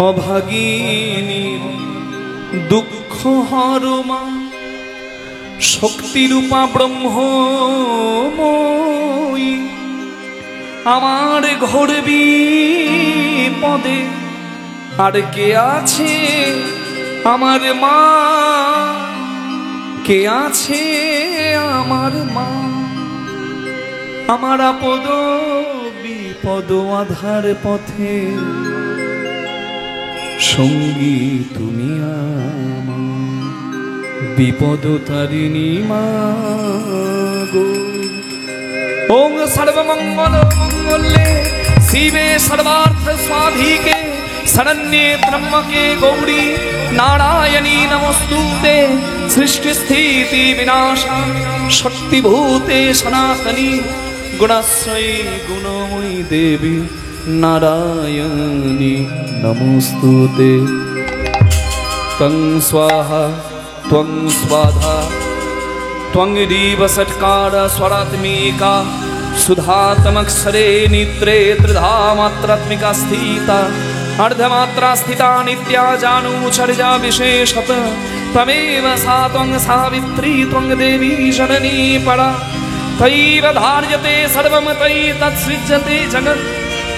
অভাগিনী দুঃখ হরমা, শক্তিরূপা ব্রহ্মময়ী, আমার ঘোর বিপদে আর কে আছে আমার মা, কে আছে আমার মা, আমার আপদ বিপদ আধার পথে সঙ্গী তুমি আমার, বিপদ তারিণী মাগো। ওং সর্বমঙ্গল মঙ্গলে শিবে সর্বার্থ সাধিকে শরণ্যে ত্র্যম্বকে গৌরী নারায়ণী নমস্তুতে, সৃষ্টি স্থিতি বিনাশা শক্তিভূতে সনাতনী, গুণাশ্রয়ী গুণময়ী দেবী নারায়ণী নমস্তুতে। ত্বং স্বাহা ত্বং স্বাধা ত্বং रीव षट्कार स्वरात्मिका, सुधात्मक्षरे नित्रे त्रिधा मात्रात्मिका स्थिता, अर्धमात्रा स्थिता नित्या जानुचर्या विशेषत, तमेव सा त्वं सावित्री त्वं देवी जननी परा, तयैव धार्यते सर्वं तयि तत्सृज्यते जगत्,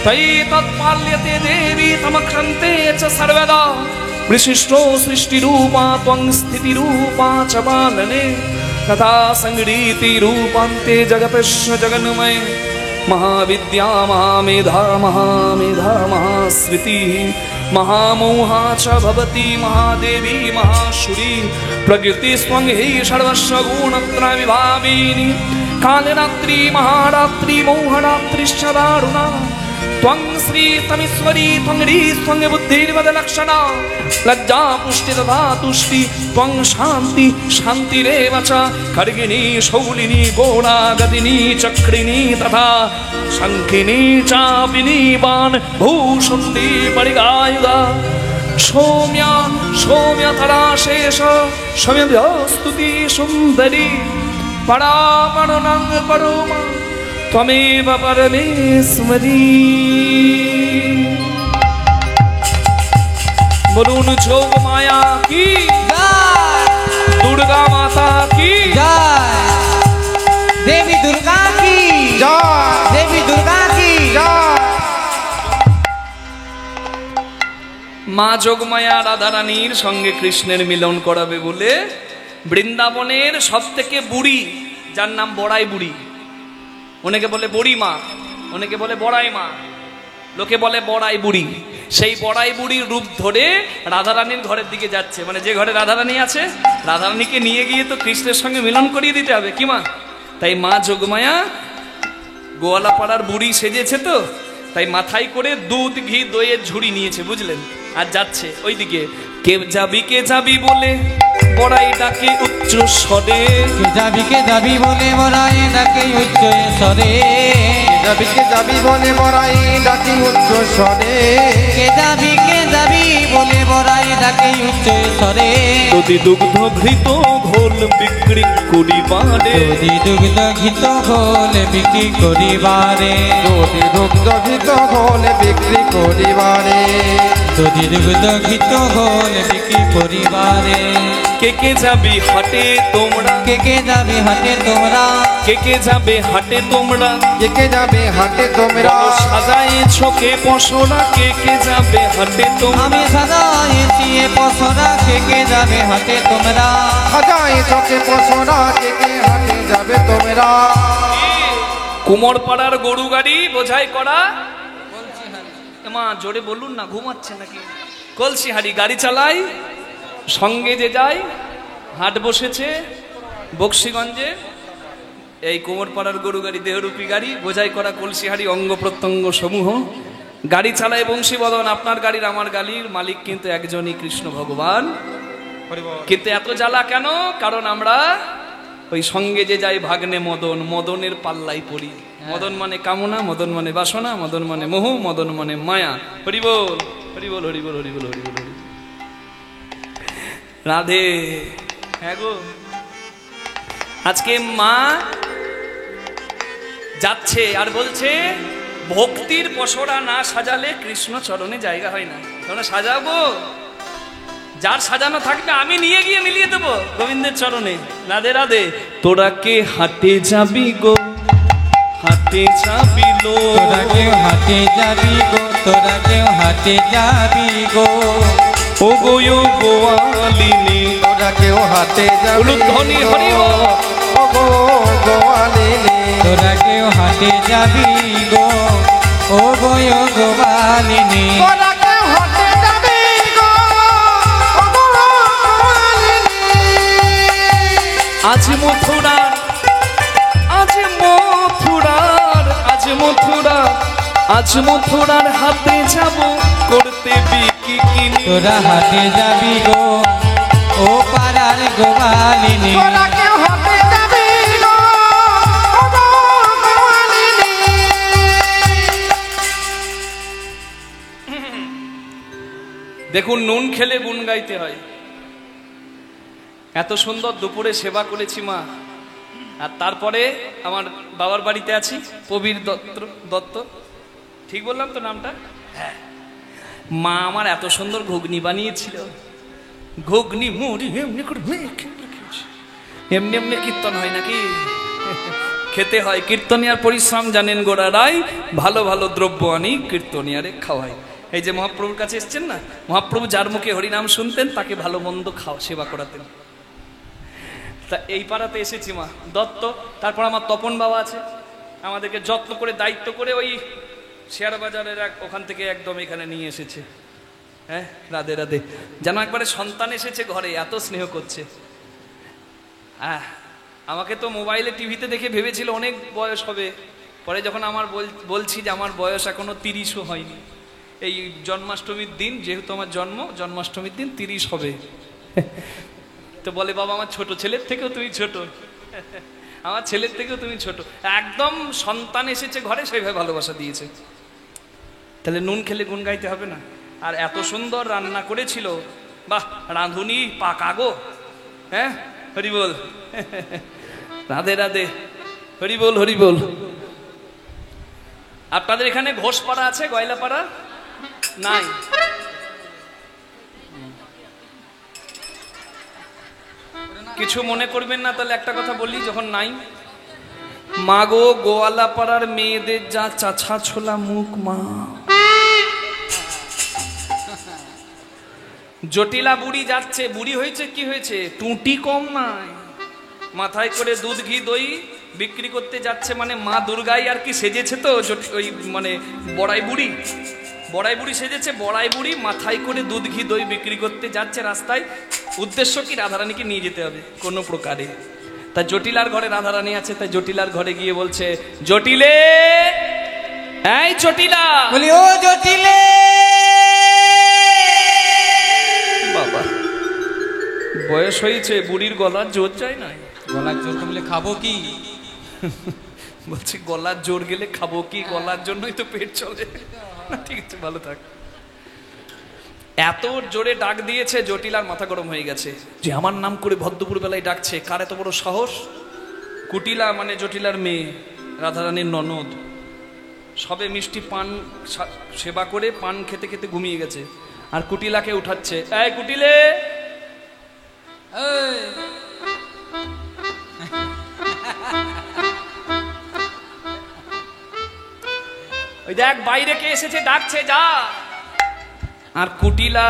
तयि तत्पाल्यते देवी तमक्षन्ते च सर्वदा, विशिष्टो सृष्टिरूपा त्वं स्थितिरूपा च पालने, तथा संगीति रूपान्ते जगतस्य जगन्मय, महाविद्या महामेधा महामेधा महास्मृति, महामोहा च भवति महादेवी महाशुरी, प्रकृतिस्त्वं हि सर्वस्य गुणत्रय विभाविनी, कालरात्रि महारात्रि मोहरात्रिश्च दारुणा, त्वं श्री तमीश्वरी त्वं ह्रीं त्वं बुद्धिर्वदलक्षणा, लज्जा पुष्टि तथा तुष्टि त्वं शान्ति शान्तिरेव च, खड्गिनी शौलिनी गोणा गदिनी चक्रिणी तथा शङ्खिनी चापिनी बाण भूषुण्डी परिगायुधा, सौम्या सौम्यतरा शेष सौम्यस्तुति सुन्दरी, परापरनं परमा त्वमेव परमेश्वरी। बोलून जोग माया की जय, दुर्गा माता की जय, देवी दुर्गा की জয় देवी दुर्गा की জয়। মা যোগমায়া রাধারানীর সঙ্গে কৃষ্ণের মিলন করাবে বলে বৃন্দাবনের সব থেকে বুড়ি, যার নাম বড়াই বুড়ি, অনেকে বলে বড়ি মা, অনেকে বলে বড়াই মা, লোকে বলে বড়াই বুড়ি, সেই বড়াই বুড়ির রূপ ধরে রাধারানীর ঘরের দিকে যাচ্ছে, মানে যে ঘরে রাধারানী আছে রাধারানীকে নিয়ে গিয়ে তো কৃষ্ণের সঙ্গে মিলন করিয়ে দিতে হবে কি মা, তাই মা যোগমায়া গোয়ালাপাড়ার বুড়ি সেজেছে তো, তাই মাথায় করে দুধ ঘি দইয়ের ঝুড়ি নিয়েছে বুঝলেন, আর যাচ্ছে ওইদিকে। কে যাবি বলে বড়াই ডাকে উচ্চ স্বরে, কে যাবি বলে বড়াই ডাকে উচ্চ স্বরে, যাবিকে যাবি বলে বড়াই ডাকি উচ্চ স্বরে, কে যাবি বলে বড়াই ডাকে উচ্চ স্বরে, যদি দুগ্ধ ঘৃত ঘোল বিক্রি করিবারে, যদি দুগ্ধ ঘিত ঘোল বিক্রি করিবারে, যদি দুগ্ধ ঘিত ঘোল বিক্রি করিবারে, যদি দুগ্ধ ঘিত ঘোল বিক্রি করিবারে, কে যাবি হাটে তোমরা, কে যাবি হাটে তোমরা, কে যাবে হাটে তোমরা, কে যাবে হাটে তোমরা, সাজায় ছোকে পশরা, কে যাবে হাটে তোমরা, আমি সাজাইছি পশরা, কে যাবে হাটে তোমরা, সাজায় চোখে পশরা, কে হাটে যাবে তোমরা। কুমোরপাড়ার গরু গাড়ি বোঝাই করা, মা জোরে বলুন না, ঘুমাচ্ছে নাকি, কলসিহারি গাড়ি চালাই, সঙ্গে যে যায়, হাট বসেছে বক্সিগঞ্জে, এই কোমরপাড়ার গরু গাড়ি, দেহরূপী গাড়ি, বোঝাই করা কলসিহারি, অঙ্গ প্রত্যঙ্গ সমূহ গাড়ি চালায় বংশীবদন। আপনার গাড়ির আমার গাড়ির মালিক কিন্তু একজনই, কৃষ্ণ ভগবান। কিন্তু এত জ্বালা কেন? কারণ আমরা ওই সঙ্গে যে যাই ভাগ্নে মদন, মদনের পাল্লাই পড়ি। মদন মানে কামনা, মদন মানে বাসনা, মদন মানে মোহ, মদন মানে মায়া। হরিবল হরিবল হরিবল হরিবল হরিবল হরি। রাধে। হ্যাঁ গো, আজকে মা যাচ্ছে আর বলছে ভক্তির পসরা না সাজালে কৃষ্ণ চরণে জায়গা হয় না। তোমরা সাজাবো, যার সাজানো থাকবে আমি নিয়ে গিয়ে মিলিয়ে দেবো গোবিন্দের চরণে। রাধে রাধে। তোরা কে হাটে যাবি গো, হাটে যাবি লো, তোরা কেউ হাটে যাবি গো, তোরা কেউ হাটে যাবি গো, ও গো গোয়ালিনী, তোরা কেউ হাতে যাবি উলুধ্বনি হরি ও গো গোয়ালিনী, তোরা কেউ হাটে যাবি গো, ও গো গোপালিনী। তোরা কেউ হাতে যাবি গো গো গোয়ালিনী। আজ মথুরার, আজ মথুরার, আজ মথুরার, আজ মথুরার হাতে যাব করতে বিকি কিনি। তোরা হাটে যাবি গো, ও পাড়ার গোপালিনী। তোরা কেউ হাতে যাবি গো গো গোয়ালিনী। দেখুন, নুন খেলে গুণ গাইতে হয়। এত সুন্দর দুপুরে সেবা করেছি মা, আর তারপরে আমার বাবার বাড়িতে আছি, প্রবীর দত্ত, ঠিক বললাম তো নামটা? হ্যাঁ। মা আমার এত সুন্দর ঘুগনি বানিয়েছিল, ঘুগনি মুড়ি এমনি করে এমনি এমনি কীর্তন হয় নাকি? খেতে হয়। কীর্তনিয়ার পরিশ্রম জানেন গোড়া রায়, ভালো ভালো দ্রব্য আনি কীর্তনিয়ারে খাওয়াই। এই যে মহাপ্রভুর কাছে এসছেন না, মহাপ্রভু যার মুখে হরিনাম শুনতেন তাকে ভালো মন্দ সেবা করাতেন। তা এই পাড়াতে এসেছি মা, দত্ত, তারপর আমার তপন বাবা আছে, আমাদেরকে যত্ন করে দায়িত্ব করে ওই শেয়ার বাজারের ওখান থেকে একদম এখানে নিয়ে এসেছে। হ্যাঁ, রাধে রাধে। যেন একবারে সন্তান এসেছে ঘরে, এত স্নেহ করছে। আমাকে তো মোবাইলে টিভিতে দেখে ভেবেছিল অনেক বয়স হবে, পরে যখন আমার বলছি যে আমার বয়স এখনো 30ও হয়নি, এই জন্মাষ্টমীর দিন, যেহেতু আমার জন্মাষ্টমীর দিন 30 হবে, তো বলে বাবা আমার ছোট ছেলের থেকেও তুমি ছোট, আমার ছেলের থেকেও তুমি ছোট। একদম সন্তান এসেছে ঘরে, সেইভাবে ভালোবাসা দিয়েছে। তাহলে নুন খেলে গুণ গাইতে হবে না? আর এত সুন্দর রান্না করেছিল, বাহ, রাঁধুনি পাকা গো। হ্যাঁ, হরি বল, রাধে রাধে, হরি বল হরি বল। আপনাদের এখানে ঘোষপাড়া আছে, গয়লাপাড়া নাই? কিছু মনে করবেন না, তাহলে একটা কথা বলি, যখন নাই, মা গো গোয়ালাপাড়ার মেয়েদের যা চাছা ছোলা মুখ মা, জটিলা বুড়ি যাচ্ছে, বুড়ি হয়েছে, কি হয়েছে, টুটি কম নাই, মাথায় করে দুধ ঘি দই বিক্রি করতে যাচ্ছে। মানে মা দুর্গাই আর কি সেজেছে তো, ওই মানে বড়াই বুড়ি সেজেছে, বড়াই বুড়ি মাথায় করে দুধ ঘি দই বিক্রি করতে যাচ্ছে রাস্তায়। উদ্দেশ্য কি? রাধারানীকে নিয়ে যেতে হবে কোনো প্রকারে। তাই জটিলার ঘরে রাধারানী আছে, তাই জটিলার ঘরে গিয়ে বলছে, জটিলে, এই জটিলা, বলি ও জটিলে। বাবা বয়স হয়েছে, বুড়ির গলার জোর চাই না। গলার জোর কমলে খাবো কি? বলছি গলার জোর গেলে খাবো কি? গলার জন্যই তো পেট চলে। ঠিক আছে, ভালো থাক। এত জোরে ডাক দিয়েছে, জটিলার মাথা গরম হয়ে গেছে, যে আমার নাম করে ভদ্রপুর বেলায় ডাকছে, কার এত বড় সাহস? কুটিলা মানে জটিলার মেয়ে, রাধারানীর ননদ, সবে মিষ্টি পান সেবা করে পান খেতে খেতে ঘুমিয়ে গেছে, আর কুটিলাকে উঠাচ্ছে, এই কুটিলে, ওই দেখ বাইরে কে এসেছে, ডাকছে, যা। আর কুটিলা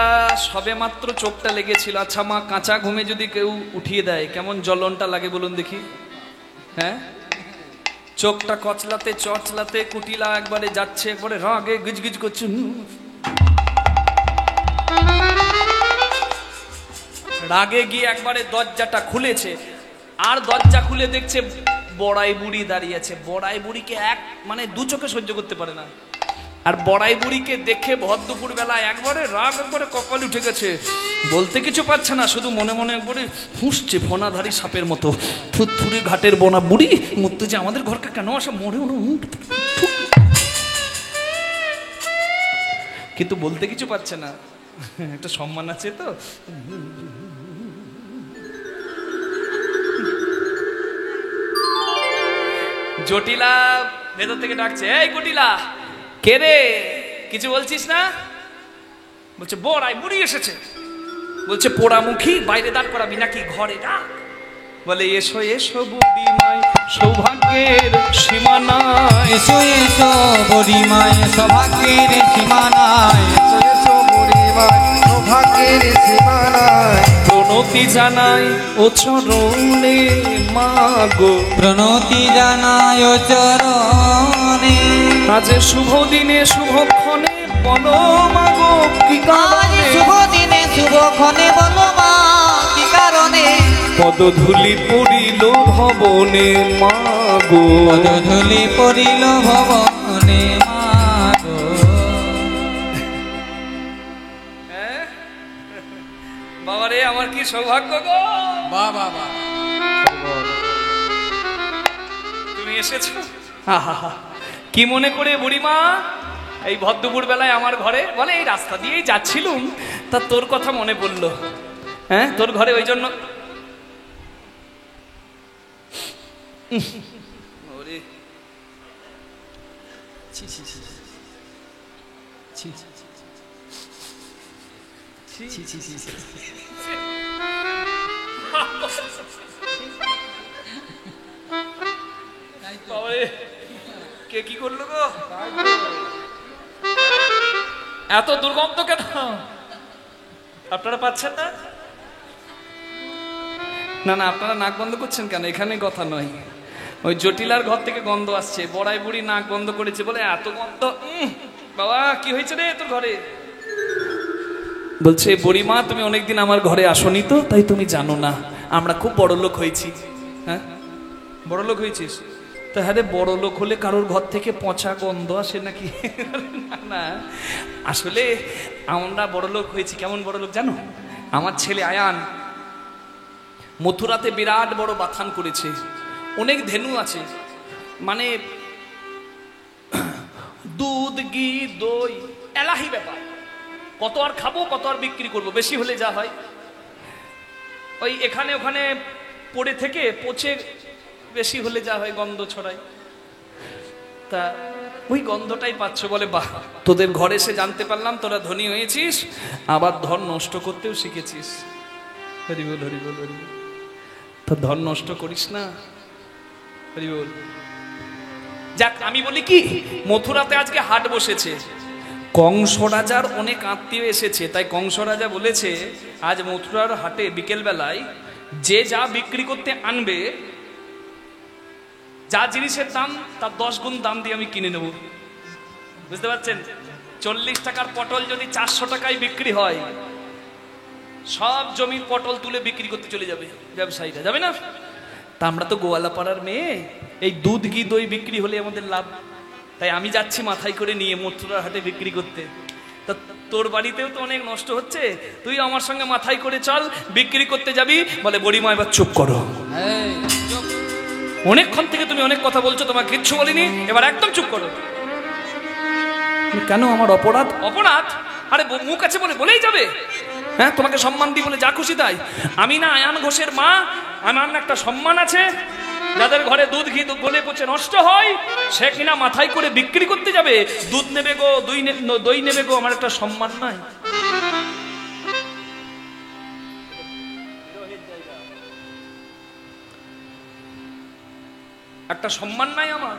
সবে মাত্র চোখটা লেগেছিল। আচ্ছা মা, কাঁচা ঘুমে যদি কেউ উঠিয়ে দেয় কেমন জ্বলনটা লাগে বলুন দেখি? হ্যাঁ, চোখটা চচলাতে কুটিলা একবারে যাচ্ছে, একবারে রাগে গিজগিজ করছে, রাগে গিয়ে একবারে দরজাটা খুলেছে, আর দরজা খুলে দেখছে বড়াই বুড়ি দাঁড়িয়ে আছে। বড়াই বুড়িকে মানে দু চোখে সহ্য করতে পারে না। আর বড়াই বুড়িকে দেখে ভর দুপুর বেলা একবারে রাগ, একবারে কপালে উঠে গেছে, বলতে কিছু পারছে না, শুধু মনে মনে একবারে ফুঁসছে ফোনাধারী সাপের মতো। থুতথুরি ঘাটের বোনা বুড়ি মরতে যে আমাদের ঘরকে কেন আসে, মরে কিন্তু বলতে কিছু পারছে না, একটা সম্মান আছে তো। জটিলা ভেতর থেকে ডাকছে, এই কুটিলা, কে রে, কিছু বলছিস না? বলছে বড়াই বুড়ি এসেছে। বলছে পোড়ামুখী, বাইরে দাঁড় করাবি নাকি, ঘরে ডাক। বলে এসো এসো বুড়িমায়, সৌভাগ্যের সীমা নাই। এসো এসো বুড়িমায়, সৌভাগ্যের সীমা নাই। এসো এসো বুড়িমায়, সৌভাগ্যের সীমা নাই। প্রণতি জানাই ও চরণে মাগো, প্রণতি জানায় ও চরণে। আজ শুভ দিনে শুভক্ষণে বলো মাগো কি কারণে। শুভ দিনে শুভক্ষণে বলো মা কি কারণে। পদধূলি পড়িল ভবনে মাগো, পদধূলি পড়িল ভবনে মাগো। বাবারে আমার কি সৌভাগ্য গো, বাবা বাবা, তুমি এসেছো। কি মনে করে বুড়িমা এই ভদ্রপুর বেলায় আমার ঘরে? বলে এই রাস্তা দিয়েই যাচ্ছিলুম, তা তোর কথা মনে পড়লো। হ্যাঁ, তোর ঘরে ওই জন্য। কে কি করলো গো? এত দুর্গন্ধ কেন? আপনারা পাচ্ছেন না? না না, আপনারা নাক বন্ধ করছেন কেন? এখানে কথা নয়, ওই জটিলার ঘর থেকে গন্ধ আসছে। বড়াই বুড়ি নাক বন্ধ করেছে বলে এত গন্ধ। বাবা কি হয়েছে রে তোর ঘরে? বলছে বুড়িমা তুমি অনেকদিন আমার ঘরে আসনি তো, তাই তুমি জানো না, আমরা খুব বড় লোক হয়েছি। হ্যাঁ, বড় লোক হয়েছিস? তা হ্যাঁ রে, বড় লোক হলে কারোর ঘর থেকে পচা গন্ধ আসে নাকি? না না, আসলে আমরা বড় লোক হয়েছি। কেমন বড় লোক জানো? আমার ছেলে আয়ান মথুরাতে বিরাট বড় বাথান করেছে, অনেক ধেনু আছে, মানে দুধ ঘি দই এলাহি ব্যাপার। কত আর খাবো, কত আর বিক্রি করবো, বেশি হলে যা হয় ওই এখানে ওখানে পড়ে থেকে পচে বেশি হলে যা হয় গন্ধ ছড়ায়। তা ওই গন্ধটাই পাচ্ছ। বলে বাহ, তোদের ঘরে এসে জানতে পারলাম তোরা ধনী হয়েছিস, আবার ধন নষ্ট করতেও শিখেছিস। হরি বল হরি বল হরি বল। তো ধন নষ্ট করিস না, হরি বল। যাক, আমি বলি কি, মথুরাতে আজকে হাট বসেছে, কংস রাজার অনেক আত্মীয় এসেছে, তাই কংস রাজা বলেছে আজ মথুরার হাটে বিকেল বেলায় যে যা বিক্রি করতে আনবে, যা জিনিসের দাম তার 10 গুণ দাম দিয়ে আমি কিনে নেব। বুঝতে পারছেন? 40 টাকার পটল যদি 400 টাকায় বিক্রি হয়, সব জমির পটল তুলে বিক্রি করতে চলে যাবে ব্যবসায়ীরা, যাবে না? তা আমরা তো গোয়ালা পাড়ার মেয়ে, এই দুধ ঘি দই বিক্রি হলে আমাদের লাভ, তাই আমি যাচ্ছি মাথায় করে নিয়ে মথুরার হাটে বিক্রি করতে। তা তোর বাড়িতেও তো অনেক নষ্ট হচ্ছে, তুই আমার সঙ্গে মাথায় করে চল, বিক্রি করতে যাবি। বলে বুড়িমা এবার চুপ করো, অনেকক্ষণ থেকে তুমি অনেক কথা বলছো, তোমাকে কিচ্ছু বলিনি, এবার একদম চুপ করো। কেন, আমার অপরাধ? অপরাধ? আরে মুখ আছে বলে বলেই যাবে। হ্যাঁ, তোমাকে সম্মান দিই বলে যা খুশি তাই। আমি না আয়ান ঘোষের মা, আমার না একটা সম্মান আছে। যাদের ঘরে দুধ ঘি গলে পচে নষ্ট হয়, সে কিনা মাথায় করে বিক্রি করতে যাবে, দুধ নেবে গো, দই নেবে গো, আমার একটা সম্মান নাই? একটা সম্মান নাই আমার?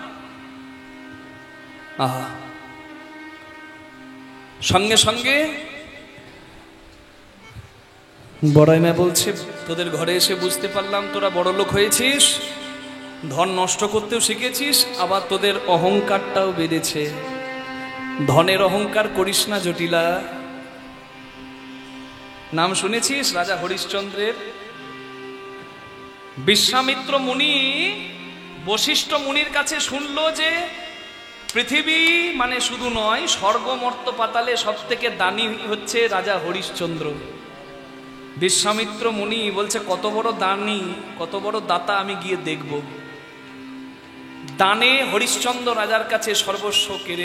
আহা, সঙ্গে সঙ্গে বড়াই মা বলছে তোদের ঘরে এসে বুঝতে পারলাম তোরা বড় লোক হয়েছিস, ধন নষ্ট করতেও শিখেছিস, আবার তোদের অহংকারটাও বেড়েছে। ধনের অহংকার করিস না জটিলা। নাম শুনেছিস রাজা হরিশ্চন্দ্রের? বিশ্বামিত্র মুনি বশিষ্ঠ মুনির কাছে শুনলো যে পৃথিবী মানে শুধু নয়, স্বর্গ মর্ত পাতালে সব থেকে দানি হচ্ছে রাজা হরিশ্চন্দ্র। বিশ্বামিত্র মুনি বলছে কত বড় দানি, কত বড় দাতা, আমি গিয়ে দেখব। দানে হরিশ্চন্দ্র রাজার কাছে সর্বস্ব কেড়ে